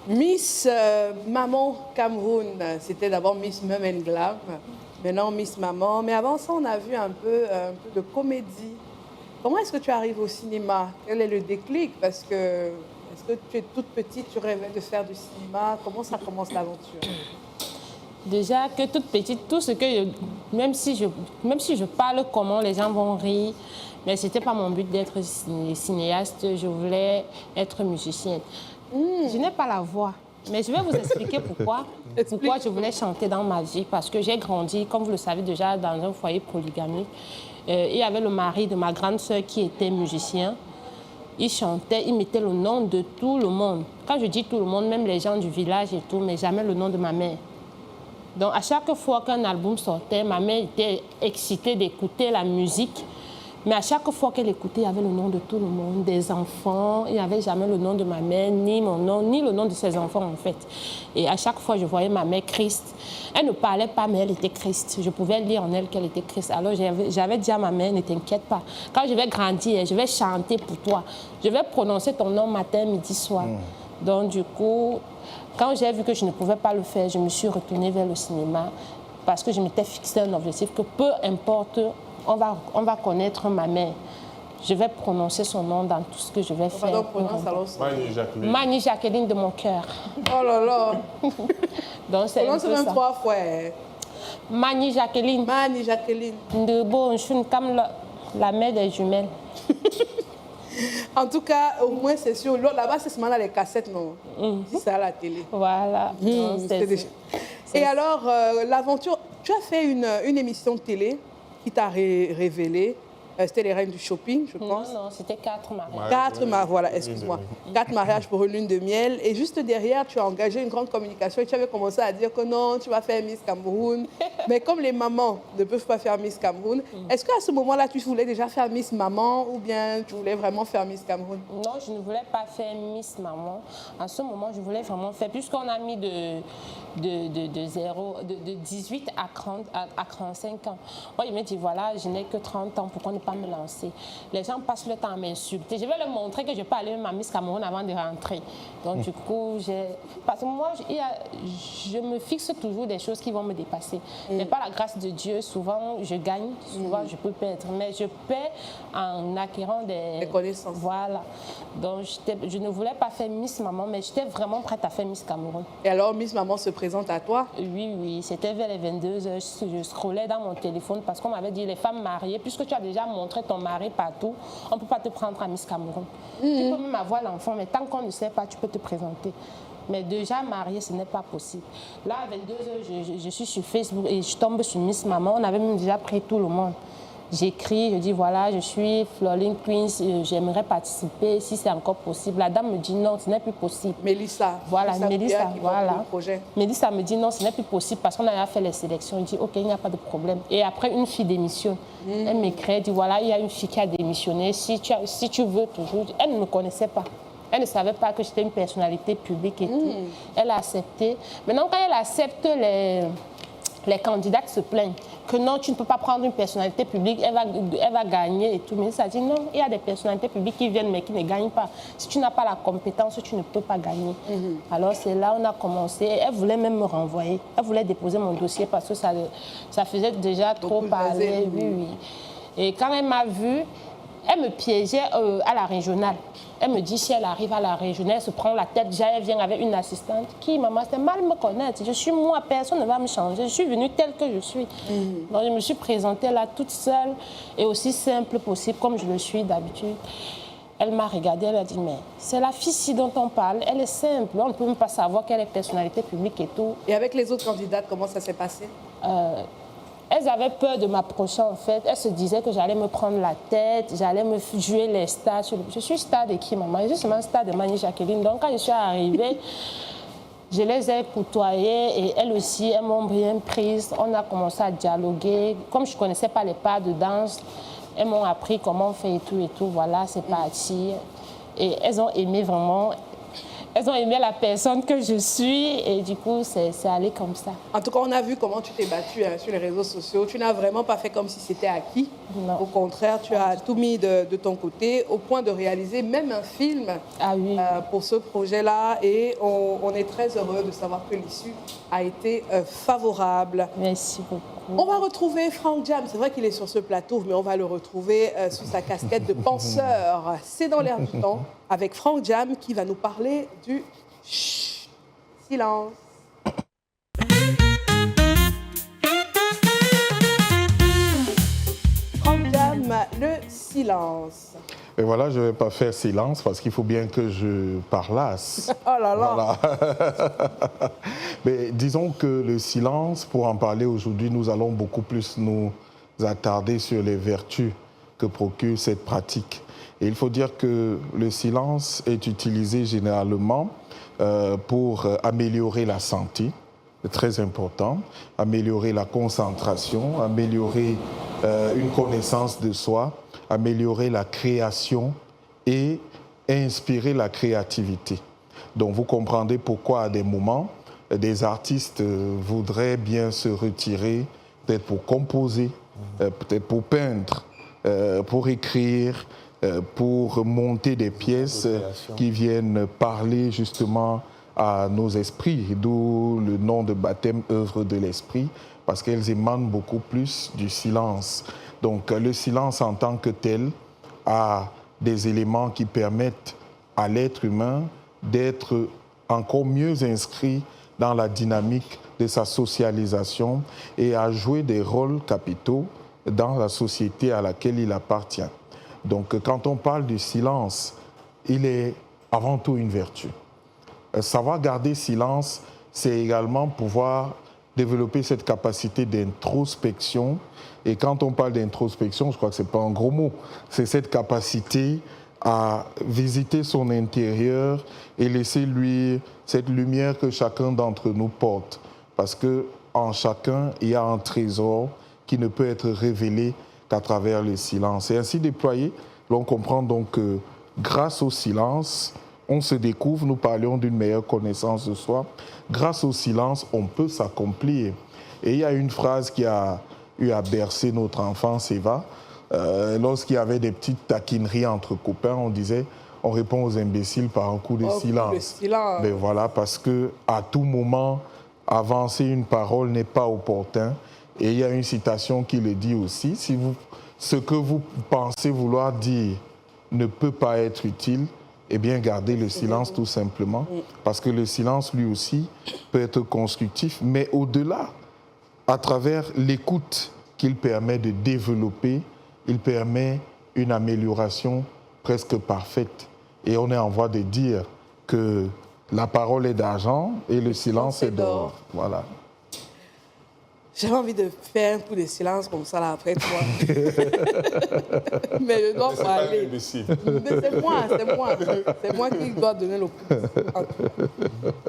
Miss Maman Cameroun, c'était d'abord Miss Mum and Glam, maintenant Miss Maman. Mais avant ça, on a vu un peu de comédie. Comment est-ce que tu arrives au cinéma? Quel est le déclic? Parce que, est-ce que tu es toute petite, tu rêvais de faire du cinéma? Comment ça commence l'aventure? Déjà que toute petite, tout ce que même si je parle comment, les gens vont rire. Mais ce n'était pas mon but d'être cinéaste, je voulais être musicienne. Je n'ai pas la voix, mais je vais vous expliquer pourquoi je voulais chanter dans ma vie. Parce que j'ai grandi, comme vous le savez déjà, dans un foyer polygamique. Il y avait le mari de ma grande sœur qui était musicien. il chantait, il mettait le nom de tout le monde. Quand je dis tout le monde, même les gens du village et tout, mais jamais le nom de ma mère. Donc à chaque fois qu'un album sortait, ma mère était excitée d'écouter la musique. Mais à chaque fois qu'elle écoutait, il y avait le nom de tout le monde, des enfants. Il n'y avait jamais le nom de ma mère, ni mon nom, ni le nom de ses enfants, en fait. Et à chaque fois, je voyais ma mère Christ. Elle ne parlait pas, mais elle était Christ. Je pouvais lire en elle qu'elle était Christ. Alors, j'avais dit à ma mère, ne t'inquiète pas. Quand je vais grandir, je vais chanter pour toi. Je vais prononcer ton nom matin, midi, soir. Donc, du coup, quand j'ai vu que je ne pouvais pas le faire, je me suis retournée vers le cinéma parce que je m'étais fixé un objectif que peu importe... On va connaître ma mère. Je vais prononcer son nom dans tout ce que je vais faire. Mani Jacqueline. Mani Jacqueline de mon cœur. Oh là là. Donc c'est un peu même ça. 3 fois. Mani Jacqueline. Mani Jacqueline. De beau, je suis comme la mère des jumelles. En tout cas, au moins c'est sûr. Là-bas, c'est seulement les cassettes, non? C'est à la télé. Voilà. Et alors, l'aventure, tu as fait une émission de télé qui t'a révélé, c'était les reines du shopping, je pense. Non, c'était 4 mariages. 4 mariages, voilà, excuse-moi. 4 mariages pour une lune de miel. Et juste derrière, tu as engagé une grande communication et tu avais commencé à dire que non, tu vas faire Miss Cameroun. Mais comme les mamans ne peuvent pas faire Miss Cameroun, est-ce qu'à ce moment-là, tu voulais déjà faire Miss Maman ou bien tu voulais vraiment faire Miss Cameroun? Non, je ne voulais pas faire Miss Maman. En ce moment, je voulais vraiment faire, puisqu'on a mis de 18 à 35 ans. Moi, je me dis, voilà, je n'ai que 30 ans, pourquoi ne pas me lancer? Les gens passent le temps à m'insulter. Je vais leur montrer que je peux aller même à Miss Cameroun avant de rentrer. Donc, du coup, parce que moi, je me fixe toujours des choses qui vont me dépasser. Mais par la grâce de Dieu, souvent, je gagne, souvent, je peux perdre. Mais je perds en acquérant des connaissances. Voilà. Donc, je ne voulais pas faire Miss Maman, mais j'étais vraiment prête à faire Miss Cameroun. Et alors, Miss Maman se présente à toi? Oui, c'était vers les 22h. Je scrollais dans mon téléphone parce qu'on m'avait dit, les femmes mariées, puisque tu as déjà montré ton mari partout, on ne peut pas te prendre à Miss Cameroun. Tu peux même avoir l'enfant, mais tant qu'on ne sait pas, tu peux te présenter. Mais déjà mariée, ce n'est pas possible. Là, à 22h, je suis sur Facebook et je tombe sur Miss Maman. On avait même déjà pris tout le monde. J'écris, je dis voilà, je suis Florline Queens, j'aimerais participer si c'est encore possible. La dame me dit non, ce n'est plus possible. Mélissa. Voilà, Mélissa, voilà. Projet. Mélissa me dit non, ce n'est plus possible parce qu'on a fait les sélections. Il dit ok, il n'y a pas de problème. Et après, une fille démissionne. Elle m'écrit, elle dit voilà, il y a une fille qui a démissionné. Si tu veux toujours. Elle ne me connaissait pas. Elle ne savait pas que j'étais une personnalité publique et tout. Elle a accepté. Maintenant, quand elle accepte, les candidates se plaignent que non, tu ne peux pas prendre une personnalité publique, elle va gagner et tout. Mais ça dit non, il y a des personnalités publiques qui viennent mais qui ne gagnent pas. Si tu n'as pas la compétence, tu ne peux pas gagner. Alors c'est là où on a commencé. Elle voulait même me renvoyer. Elle voulait déposer mon dossier parce que ça faisait déjà trop parler. Oui. Et quand elle m'a vue, elle me piégeait à la régionale. Elle me dit, si elle arrive à la régionale, elle se prend la tête. Déjà, elle vient avec une assistante. Qui, maman, c'est mal me connaître. Je suis moi, personne ne va me changer. Je suis venue telle que je suis. Donc, je me suis présentée là toute seule et aussi simple possible, comme je le suis d'habitude. Elle m'a regardée, elle a dit, mais c'est la fille-ci dont on parle. Elle est simple. On ne peut même pas savoir qu'elle est personnalité publique et tout. Et avec les autres candidates, comment ça s'est passé? Elles avaient peur de m'approcher en fait. Elles se disaient que j'allais me prendre la tête, j'allais me jouer les stars. Je suis star de qui, maman? Je suis seulement star de Mani Jacqueline. Donc quand je suis arrivée, je les ai côtoyées et elles aussi, elles m'ont bien prise. On a commencé à dialoguer. Comme je ne connaissais pas les pas de danse, elles m'ont appris comment on fait et tout. Voilà, c'est parti. Et elles ont aimé vraiment. Elles ont aimé la personne que je suis et du coup, c'est allé comme ça. En tout cas, on a vu comment tu t'es battue sur les réseaux sociaux. Tu n'as vraiment pas fait comme si c'était acquis. Non. Au contraire, tu as tout mis de ton côté au point de réaliser même un film pour ce projet-là. Et on est très heureux de savoir que l'issue a été favorable. Merci beaucoup. On va retrouver Frank Jam. C'est vrai qu'il est sur ce plateau, mais on va le retrouver sous sa casquette de penseur. C'est dans l'air du temps avec Frank Jam qui va nous parler du silence. Frank Jam, le silence. Et voilà, je ne vais pas faire silence parce qu'il faut bien que je parlasse. Oh là là. Voilà. Mais disons que le silence, pour en parler aujourd'hui, nous allons beaucoup plus nous attarder sur les vertus que procure cette pratique. Et il faut dire que le silence est utilisé généralement pour améliorer la santé, c'est très important, améliorer la concentration, améliorer une connaissance de soi, améliorer la création et inspirer la créativité. Donc vous comprendrez pourquoi à des moments, des artistes voudraient bien se retirer, peut-être pour composer, peut-être pour peindre, pour écrire, pour monter des pièces qui viennent parler justement à nos esprits, d'où le nom de baptême œuvre de l'esprit, parce qu'elles émanent beaucoup plus du silence. Donc le silence en tant que tel a des éléments qui permettent à l'être humain d'être encore mieux inscrit dans la dynamique de sa socialisation et à jouer des rôles capitaux dans la société à laquelle il appartient. Donc quand on parle du silence, il est avant tout une vertu. Savoir garder silence, c'est également pouvoir développer cette capacité d'introspection. Et quand on parle d'introspection, je crois que ce n'est pas un gros mot, c'est cette capacité à visiter son intérieur et laisser lui cette lumière que chacun d'entre nous porte. Parce qu'en chacun, il y a un trésor qui ne peut être révélé qu'à travers le silence. Et ainsi déployé, l'on comprend donc que grâce au silence, on se découvre, nous parlions d'une meilleure connaissance de soi. Grâce au silence, on peut s'accomplir. Et il y a une phrase qui a eu à bercer notre enfance, Eva. Lorsqu'il y avait des petites taquineries entre copains, on disait on répond aux imbéciles par un coup de silence. Ben voilà, parce qu'à tout moment, avancer une parole n'est pas opportun. Et il y a une citation qui le dit aussi, si ce que vous pensez vouloir dire ne peut pas être utile, eh bien gardez le silence tout simplement, parce que le silence lui aussi peut être constructif, mais au-delà, à travers l'écoute qu'il permet de développer, il permet une amélioration presque parfaite. Et on est en voie de dire que la parole est d'argent et le silence est d'or. Voilà. J'avais envie de faire un coup de silence comme ça là après toi. Mais je dois parler. Mais c'est moi qui dois donner le coup de silence.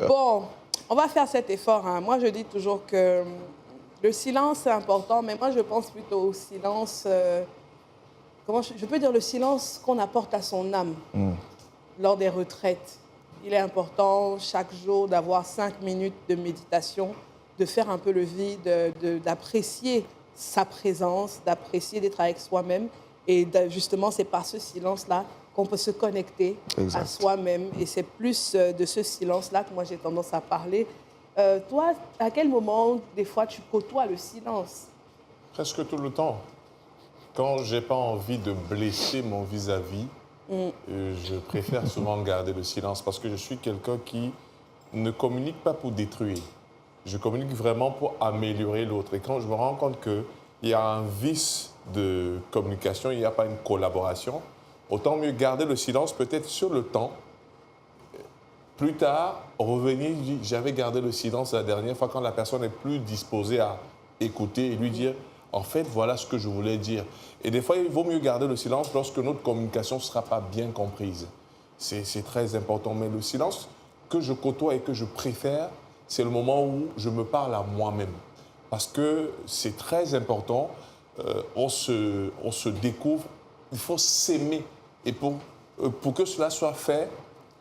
Bon, on va faire cet effort. Hein. Moi, je dis toujours que le silence, c'est important, mais moi, je pense plutôt au silence... comment je peux dire le silence qu'on apporte à son âme lors des retraites. Il est important chaque jour d'avoir 5 minutes de méditation, de faire un peu le vide, d'apprécier sa présence, d'apprécier d'être avec soi-même. Et justement, c'est par ce silence-là qu'on peut se connecter à soi-même. Et c'est plus de ce silence-là que moi, j'ai tendance à parler. Toi, à quel moment, des fois, tu côtoies le silence? Presque tout le temps. Quand je n'ai pas envie de blesser mon vis-à-vis, je préfère souvent garder le silence parce que je suis quelqu'un qui ne communique pas pour détruire. Je communique vraiment pour améliorer l'autre. Et quand je me rends compte qu'il y a un vice de communication, il n'y a pas une collaboration, autant mieux garder le silence peut-être sur le temps. Plus tard, revenir, j'avais gardé le silence la dernière fois quand la personne n'est plus disposée à écouter et lui dire « En fait, voilà ce que je voulais dire ». Et des fois, il vaut mieux garder le silence lorsque notre communication ne sera pas bien comprise. C'est très important. Mais le silence que je côtoie et que je préfère, c'est le moment où je me parle à moi-même. Parce que c'est très important, on se découvre, il faut s'aimer. Et pour que cela soit fait,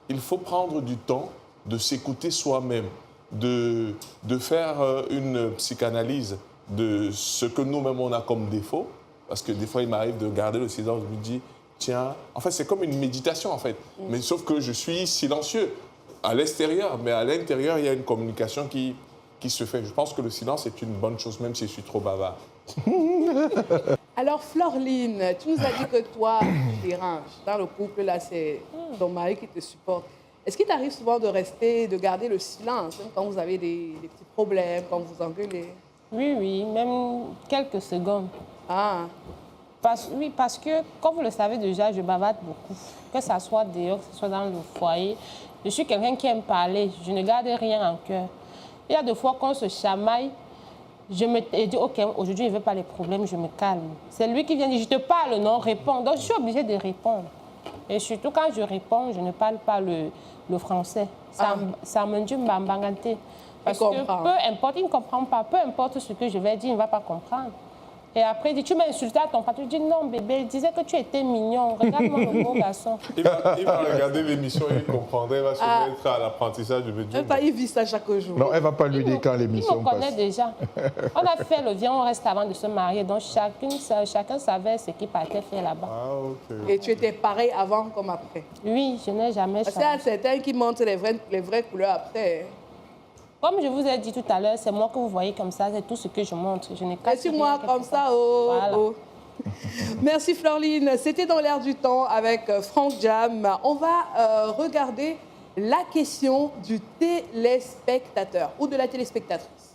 il faut prendre du temps de s'écouter soi-même, de faire une psychanalyse de ce que nous-mêmes on a comme défaut. Parce que des fois, il m'arrive de garder le silence, je me dis, tiens, en fait, c'est comme une méditation, en fait. Mais sauf que je suis silencieux à l'extérieur, mais à l'intérieur, il y a une communication qui se fait. Je pense que le silence est une bonne chose, même si je suis trop bavard. Alors, Florline, tu nous as dit que toi, tu déranges. Dans le couple, là, c'est ton mari qui te supporte. Est-ce qu'il t'arrive souvent de garder le silence, même quand vous avez des petits problèmes, quand vous engueulez? Oui, même quelques secondes. Ah. Parce que, comme vous le savez déjà, je bavarde beaucoup. Que ce soit dehors, que ce soit dans le foyer. Je suis quelqu'un qui aime parler. Je ne garde rien en cœur. Il y a des fois qu'on se chamaille, je me dis, OK, aujourd'hui, je ne veux pas les problèmes, je me calme. C'est lui qui vient dire, je te parle, non, réponds. Donc, je suis obligée de répondre. Et surtout quand je réponds, je ne parle pas le français. Ça me dit mbambangante. Parce que peu importe, il ne comprend pas. Peu importe ce que je vais dire, il ne va pas comprendre. Et après, il dit, tu m'as insulté à ton patron. Je dis, non, bébé, il disait que tu étais mignon. Regarde-moi le beau garçon. Il va regarder l'émission, il comprendrait, il va se mettre à l'apprentissage. Il vit ça chaque jour. Non, elle ne va pas lui dire quand l'émission passe. Il me connaît déjà. On a fait le viens, on reste avant de se marier. Donc, chacun savait ce qu'il partait faire là-bas. Ah, ok. Et tu étais pareil avant comme après? Oui, je n'ai jamais changé. C'est certains qui montrent les vraies couleurs après. Comme je vous ai dit tout à l'heure, c'est moi que vous voyez comme ça, c'est tout ce que je montre. Je n'ai qu'à c'est moi comme ça, Voilà. Merci Florline. C'était dans l'air du temps avec Franck Jam. On va regarder la question du téléspectateur ou de la téléspectatrice.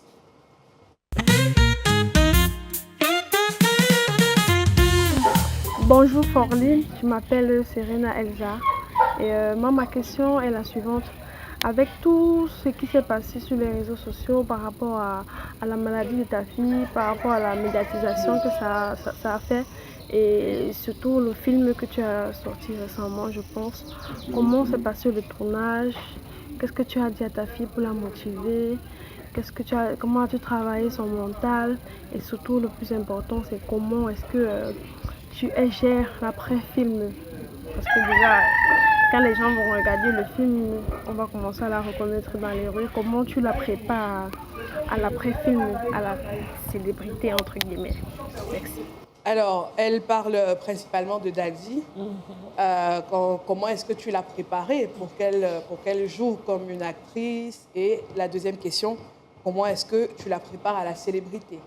Bonjour Florline, je m'appelle Serena Elsa. Et ma question est la suivante. Avec tout ce qui s'est passé sur les réseaux sociaux par rapport à la maladie de ta fille, par rapport à la médiatisation que ça a fait, et surtout le film que tu as sorti récemment, je pense, comment s'est passé le tournage? Qu'est-ce que tu as dit à ta fille pour la motiver? Comment as-tu travaillé son mental? Et surtout, le plus important, c'est comment est-ce que tu gères l'après-film? Parce que déjà, quand les gens vont regarder le film, on va commencer à la reconnaître dans les rues. Comment tu la prépares à l'après-film, à la célébrité, entre guillemets? Merci. Alors, elle parle principalement de Daddy. Comment est-ce que tu l'as préparée pour qu'elle joue comme une actrice? Et la deuxième question, comment est-ce que tu la prépares à la célébrité?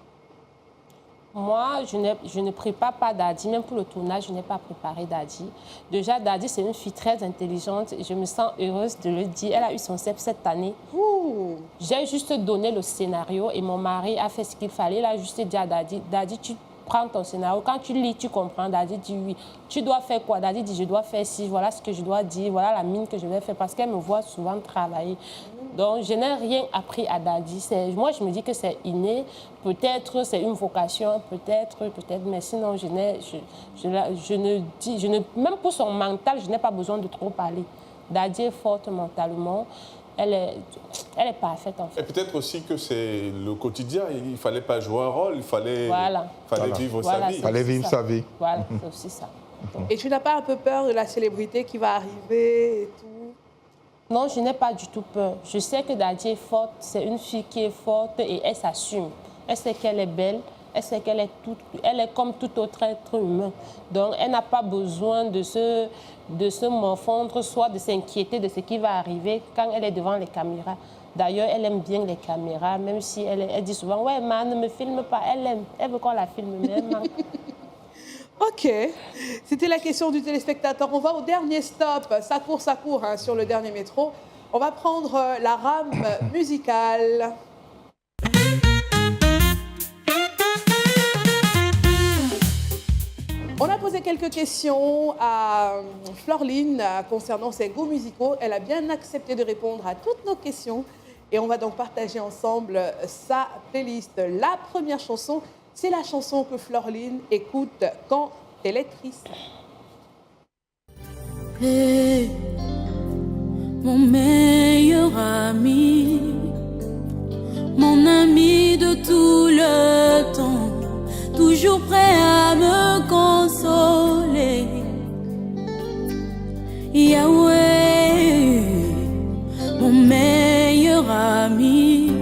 Moi, je ne prépare pas Daddy. Même pour le tournage, je n'ai pas préparé Daddy. Déjà, Daddy, c'est une fille très intelligente. Je me sens heureuse de le dire. Elle a eu son CEP cette année. J'ai juste donné le scénario et mon mari a fait ce qu'il fallait. Il a juste dit à Daddy, Daddy, tu prends ton scénario. Quand tu lis, tu comprends. Daddy dit oui. Tu dois faire quoi? Daddy dit, je dois faire ci. Voilà ce que je dois dire. Voilà la mine que je vais faire. Parce qu'elle me voit souvent travailler. Donc, je n'ai rien appris à Daddy. Moi, je me dis que c'est inné. Peut-être c'est une vocation, peut-être, mais sinon, même pour son mental, je n'ai pas besoin de trop parler. Daddy est forte mentalement. Elle est parfaite, en fait. Et peut-être aussi que c'est le quotidien. Il ne fallait pas jouer un rôle, il fallait vivre sa vie. Il fallait vivre sa vie. Voilà, c'est aussi ça. Et tu n'as pas un peu peur de la célébrité qui va arriver et tout? Non, je n'ai pas du tout peur. Je sais que Daddy est forte, c'est une fille qui est forte et elle s'assume. Elle sait qu'elle est belle, elle sait qu'elle est comme tout autre être humain. Donc, elle n'a pas besoin de se morfondre, soit de s'inquiéter de ce qui va arriver quand elle est devant les caméras. D'ailleurs, elle aime bien les caméras, même si elle dit souvent « Ouais, ma, ne me filme pas ». Elle aime, elle veut qu'on la filme, mais elle manque. Ok, c'était la question du téléspectateur. On va au dernier stop, ça court hein, sur le dernier métro. On va prendre la rame musicale. On a posé quelques questions à Florline concernant ses goûts musicaux. Elle a bien accepté de répondre à toutes nos questions. Et on va donc partager ensemble sa playlist. La première chanson, c'est la chanson que Florline écoute quand elle est triste. Hey, mon meilleur ami, mon ami de tout le temps, toujours prêt à me consoler. Yahweh, mon meilleur ami,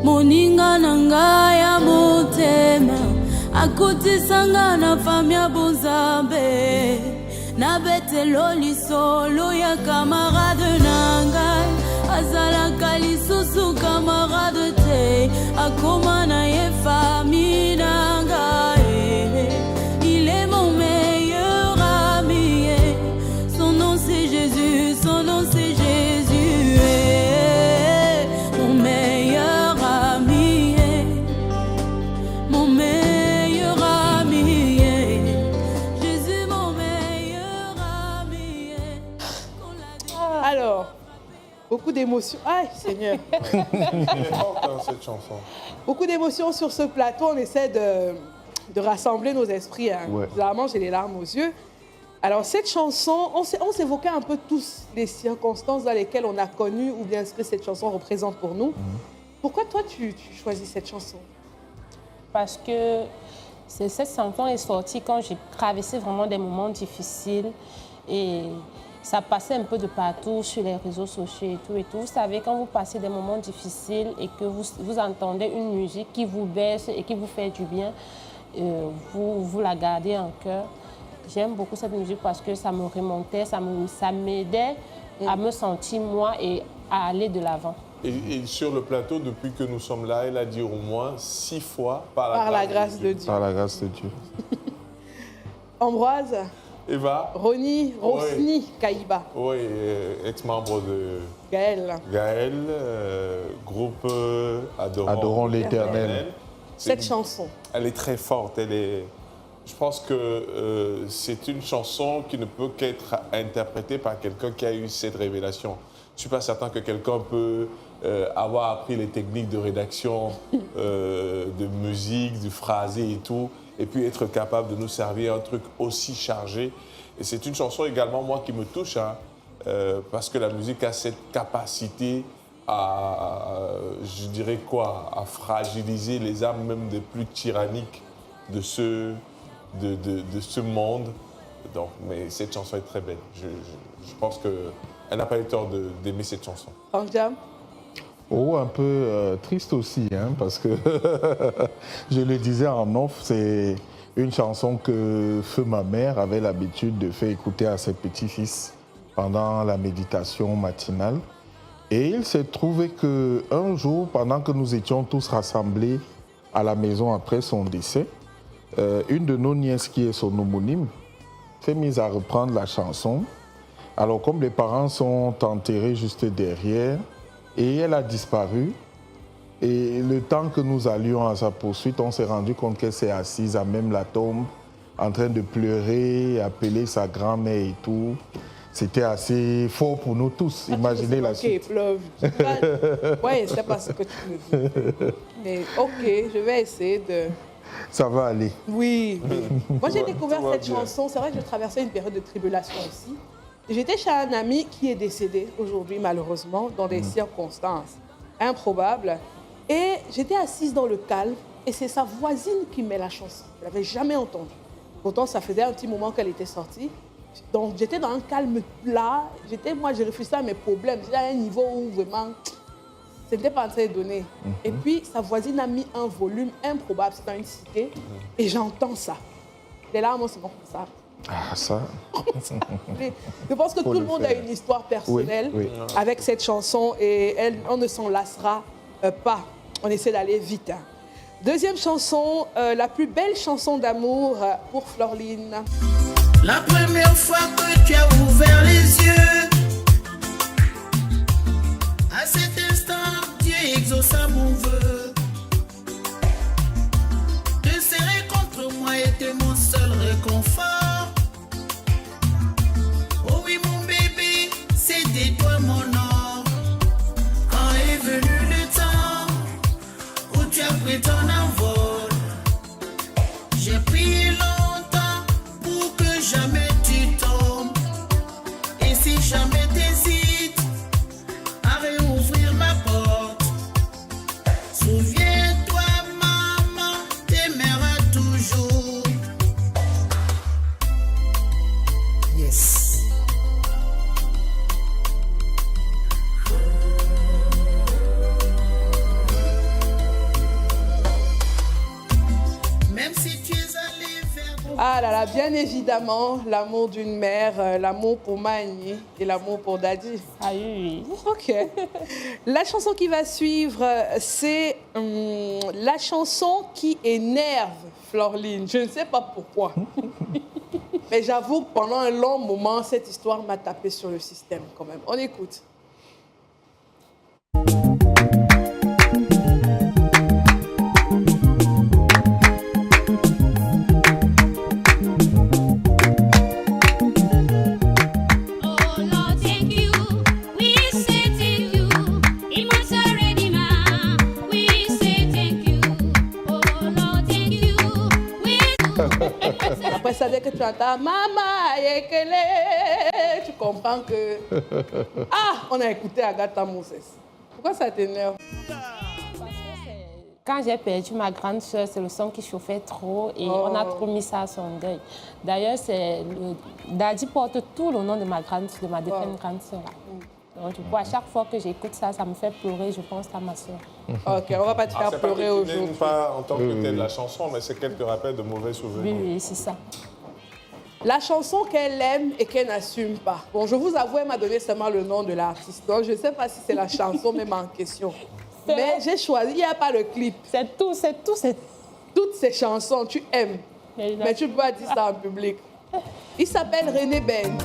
moninga nanga ya motema, akoti sanga na famia bonzambe, na betelo lisolo ya camarade nanga, azala kalisusu camarade te, akoma na ye famille nanga. Il est mon meilleur ami, son nom c'est Jésus, son nom c'est Jésus. Mon meilleur ami, mon meilleur ami, Jésus mon meilleur ami. Alors, beaucoup d'émotions. Aïe, Seigneur. Elle est forte, hein, cette chanson. Beaucoup d'émotions sur ce plateau. On essaie de rassembler nos esprits. Hein. Ouais. Généralement, j'ai les larmes aux yeux. Alors, cette chanson, on s'évoquait un peu tous les circonstances dans lesquelles on a connu ou bien ce que cette chanson représente pour nous. Pourquoi toi, tu choisis cette chanson? Parce que cette chanson est sortie quand j'ai traversé vraiment des moments difficiles et ça passait un peu de partout sur les réseaux sociaux et tout et tout. Vous savez, quand vous passez des moments difficiles et que vous entendez une musique qui vous baisse et qui vous fait du bien, vous la gardez en cœur. J'aime beaucoup cette musique parce que ça me remontait, ça m'aidait à me sentir moi et à aller de l'avant. Et sur le plateau, depuis que nous sommes là, elle a dit au moins 6 fois par la grâce de Dieu. Par la grâce de Dieu. Ambroise, Eva, Rosny Kaïba. Oui, ex-membre de Gaël, groupe Adorons l'Éternel. Cette chanson. Elle est très forte. Je pense que c'est une chanson qui ne peut qu'être interprétée par quelqu'un qui a eu cette révélation. Je ne suis pas certain que quelqu'un peut avoir appris les techniques de rédaction, de musique, du phrasé et tout, et puis être capable de nous servir un truc aussi chargé. Et c'est une chanson également, moi, qui me touche, hein, parce que la musique a cette capacité à, je dirais quoi, à fragiliser les âmes même des plus tyranniques de ce monde. Donc, mais cette chanson est très belle. Je pense qu'elle n'a pas eu tort d'aimer cette chanson. Anjam? Oh, un peu triste aussi, hein, parce que je le disais en off, c'est une chanson que feu ma mère avait l'habitude de faire écouter à ses petits-fils pendant la méditation matinale. Et il s'est trouvé qu'un jour, pendant que nous étions tous rassemblés à la maison après son décès, une de nos nièces, qui est son homonyme, s'est mise à reprendre la chanson. Alors, comme les parents sont enterrés juste derrière, et elle a disparu, et le temps que nous allions à sa poursuite, on s'est rendu compte qu'elle s'est assise à même la tombe, en train de pleurer, appeler sa grand-mère et tout. C'était assez fort pour nous tous. Imaginez la suite. Oui, c'est pas ce que tu me dis. Mais ok, je vais essayer de... Ça va aller. Oui. Moi, j'ai découvert cette chanson. C'est vrai que je traversais une période de tribulation aussi. J'étais chez un ami qui est décédé aujourd'hui, malheureusement, dans des circonstances improbables. Et j'étais assise dans le calme. Et c'est sa voisine qui met la chanson. Je ne l'avais jamais entendue. Pourtant, ça faisait un petit moment qu'elle était sortie. Donc, j'étais dans un calme plat. Moi, je réfléchissais à mes problèmes. J'étais à un niveau où vraiment... Ce n'était pas en train de donner. Et puis, sa voisine a mis un volume improbable, c'est dans une cité, et j'entends ça. Les larmes sont comme ça. Ah, ça. Je pense que tout le monde a une histoire personnelle avec cette chanson, et on ne s'en lassera pas. On essaie d'aller vite. Deuxième chanson, la plus belle chanson d'amour pour Florline. La première fois que tu as ouvert les yeux, à cet instant, Dieu exauça mon vœu. Te serrer contre moi était mon seul réconfort. Oh oui, mon bébé, c'était toi mon or. Quand est venu le temps où tu as pris ton envol, j'ai prié longtemps pour que jamais tu tombes. Et si jamais t'hésites à réouvrir ma porte, souviens-toi, maman t'aimera toujours. Yes. Même si tu es allé vers... Ah là là, bien évidemment, l'amour d'une mère, l'amour pour Mani et l'amour pour Daddy. Ah oui. Ok. La chanson qui va suivre, c'est la chanson qui énerve Florline. Je ne sais pas pourquoi. Mais j'avoue que pendant un long moment, cette histoire m'a tapé sur le système quand même. On écoute. Après ça, dès que tu entends Mama Yekele, tu comprends que... Ah, on a écouté Agatha Moses. Pourquoi ça t'énerve? Quand j'ai perdu ma grande soeur, c'est le son qui chauffait trop et on a trop mis ça à son deuil. D'ailleurs, Daddy porte tout le nom de ma défunte grande soeur. Donc, du coup, à chaque fois que j'écoute ça, ça me fait pleurer, je pense à ma soeur. Ok, on va pas te faire pleurer aujourd'hui. Ce n'est pas en tant que telle la chanson, mais c'est qu'elle te rappelle de mauvais souvenirs. Oui, c'est ça. La chanson qu'elle aime et qu'elle n'assume pas. Bon, je vous avoue, elle m'a donné seulement le nom de l'artiste. Donc, je ne sais pas si c'est la chanson même en question. Mais j'ai choisi, il n'y a pas le clip. C'est tout. Toutes ces chansons, tu aimes. Mais tu ne peux pas dire ça en public. Il s'appelle René Ben.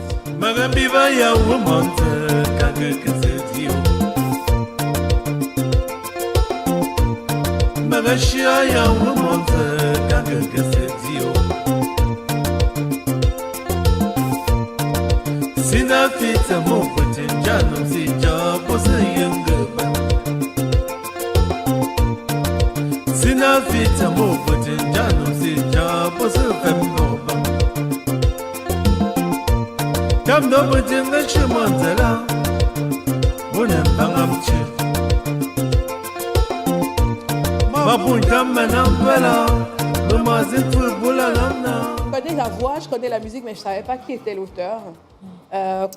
Sina vita mo potin jano si jabo se femno ba. Kam no potin ga chimantala. Bona bangamchi. Mabun kam manambela. No mazin fulbula lamna. Je connais la voix, je connais la musique, mais je ne savais pas qui était l'auteur,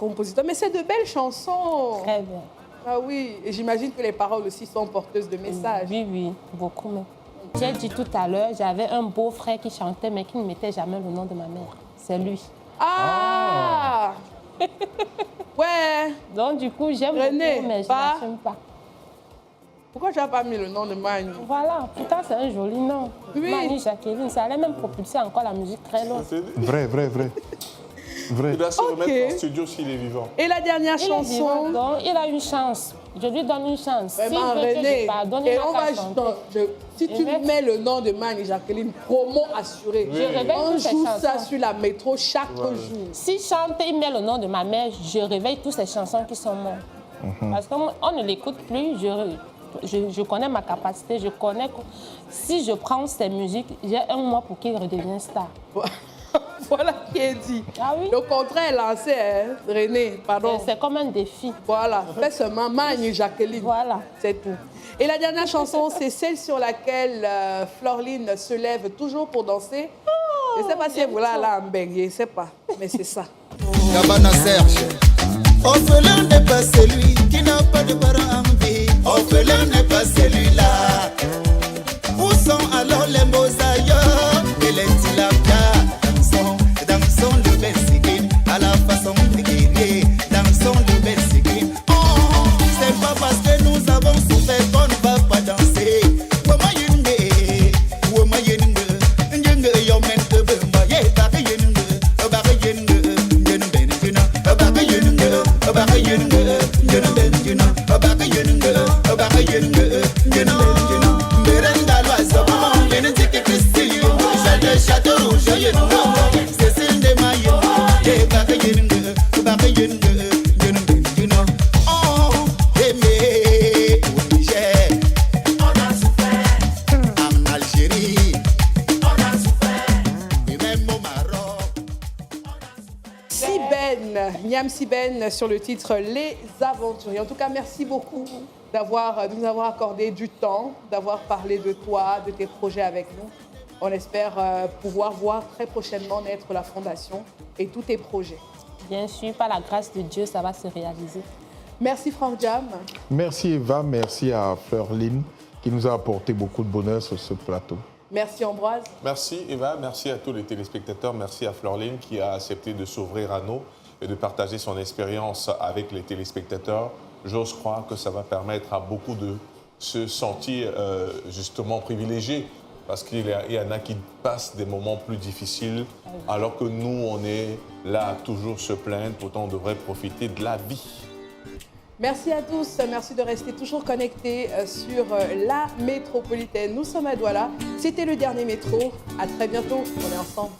compositeur. Mais c'est de belles chansons. Très bien. Ah oui, et j'imagine que les paroles aussi sont porteuses de messages. Oui, beaucoup même. J'ai dit tout à l'heure, j'avais un beau-frère qui chantait, mais qui ne mettait jamais le nom de ma mère. C'est lui. Ah Ouais. Donc du coup, j'aime beaucoup, mais je n'assume pas. Pourquoi tu n'as pas mis le nom de Mani? Voilà, pourtant c'est un joli nom. Oui. Mani Jacqueline, ça allait même propulser encore la musique très loin. Vrai. Il doit se remettre en studio s'il est vivant. Et la dernière chanson? Vivant, donc, il a une chance. Je lui donne une chance. Vraiment, René. Et on va si tu mets le nom de Mani Jacqueline, promo assuré. Oui. On joue ça sur la métro chaque jour. S'il chante, il met le nom de ma mère, je réveille toutes ces chansons qui sont mortes. Parce qu'on ne l'écoute plus. Je connais ma capacité, je connais que si je prends ces musiques, j'ai un mois pour qu'il redevienne star. Voilà qui est dit. Ah oui? Le contrat est lancé, hein, René, pardon. C'est comme un défi. Voilà, fais seulement Mani Jacqueline. Voilà. C'est tout. Et la dernière chanson, c'est celle sur laquelle Florline se lève toujours pour danser. Je ne sais pas si elle voulait aller à Mbeng, je ne sais pas, mais c'est ça. Gabana Serge. Orphelin n'est pas celui qui n'a pas de parents en vie. Orphelin n'est pas celui-là. Où sont alors les mosaïques et les tilapias? Dansons le Bersigine à la façon de guérir. Dansons le Bersigine. Oh, c'est pas parce que nous avons souffert qu'on ne va pas danser. Niam Siben sur le titre Les Aventuriers. En tout cas, merci beaucoup de nous avoir accordé du temps, d'avoir parlé de toi, de tes projets avec nous. On espère pouvoir voir très prochainement naître la Fondation et tous tes projets. Bien sûr, par la grâce de Dieu, ça va se réaliser. Merci Franck Jam. Merci Eva, merci à Florline qui nous a apporté beaucoup de bonheur sur ce plateau. Merci Ambroise. Merci Eva, merci à tous les téléspectateurs, merci à Florline qui a accepté de s'ouvrir à nous et de partager son expérience avec les téléspectateurs. J'ose croire que ça va permettre à beaucoup de se sentir justement privilégiés parce qu'il y en a qui passent des moments plus difficiles alors que nous, on est là à toujours se plaindre, pourtant on devrait profiter de la vie. Merci à tous, merci de rester toujours connectés sur la métropolitaine. Nous sommes à Douala, c'était le dernier métro. À très bientôt, on est ensemble.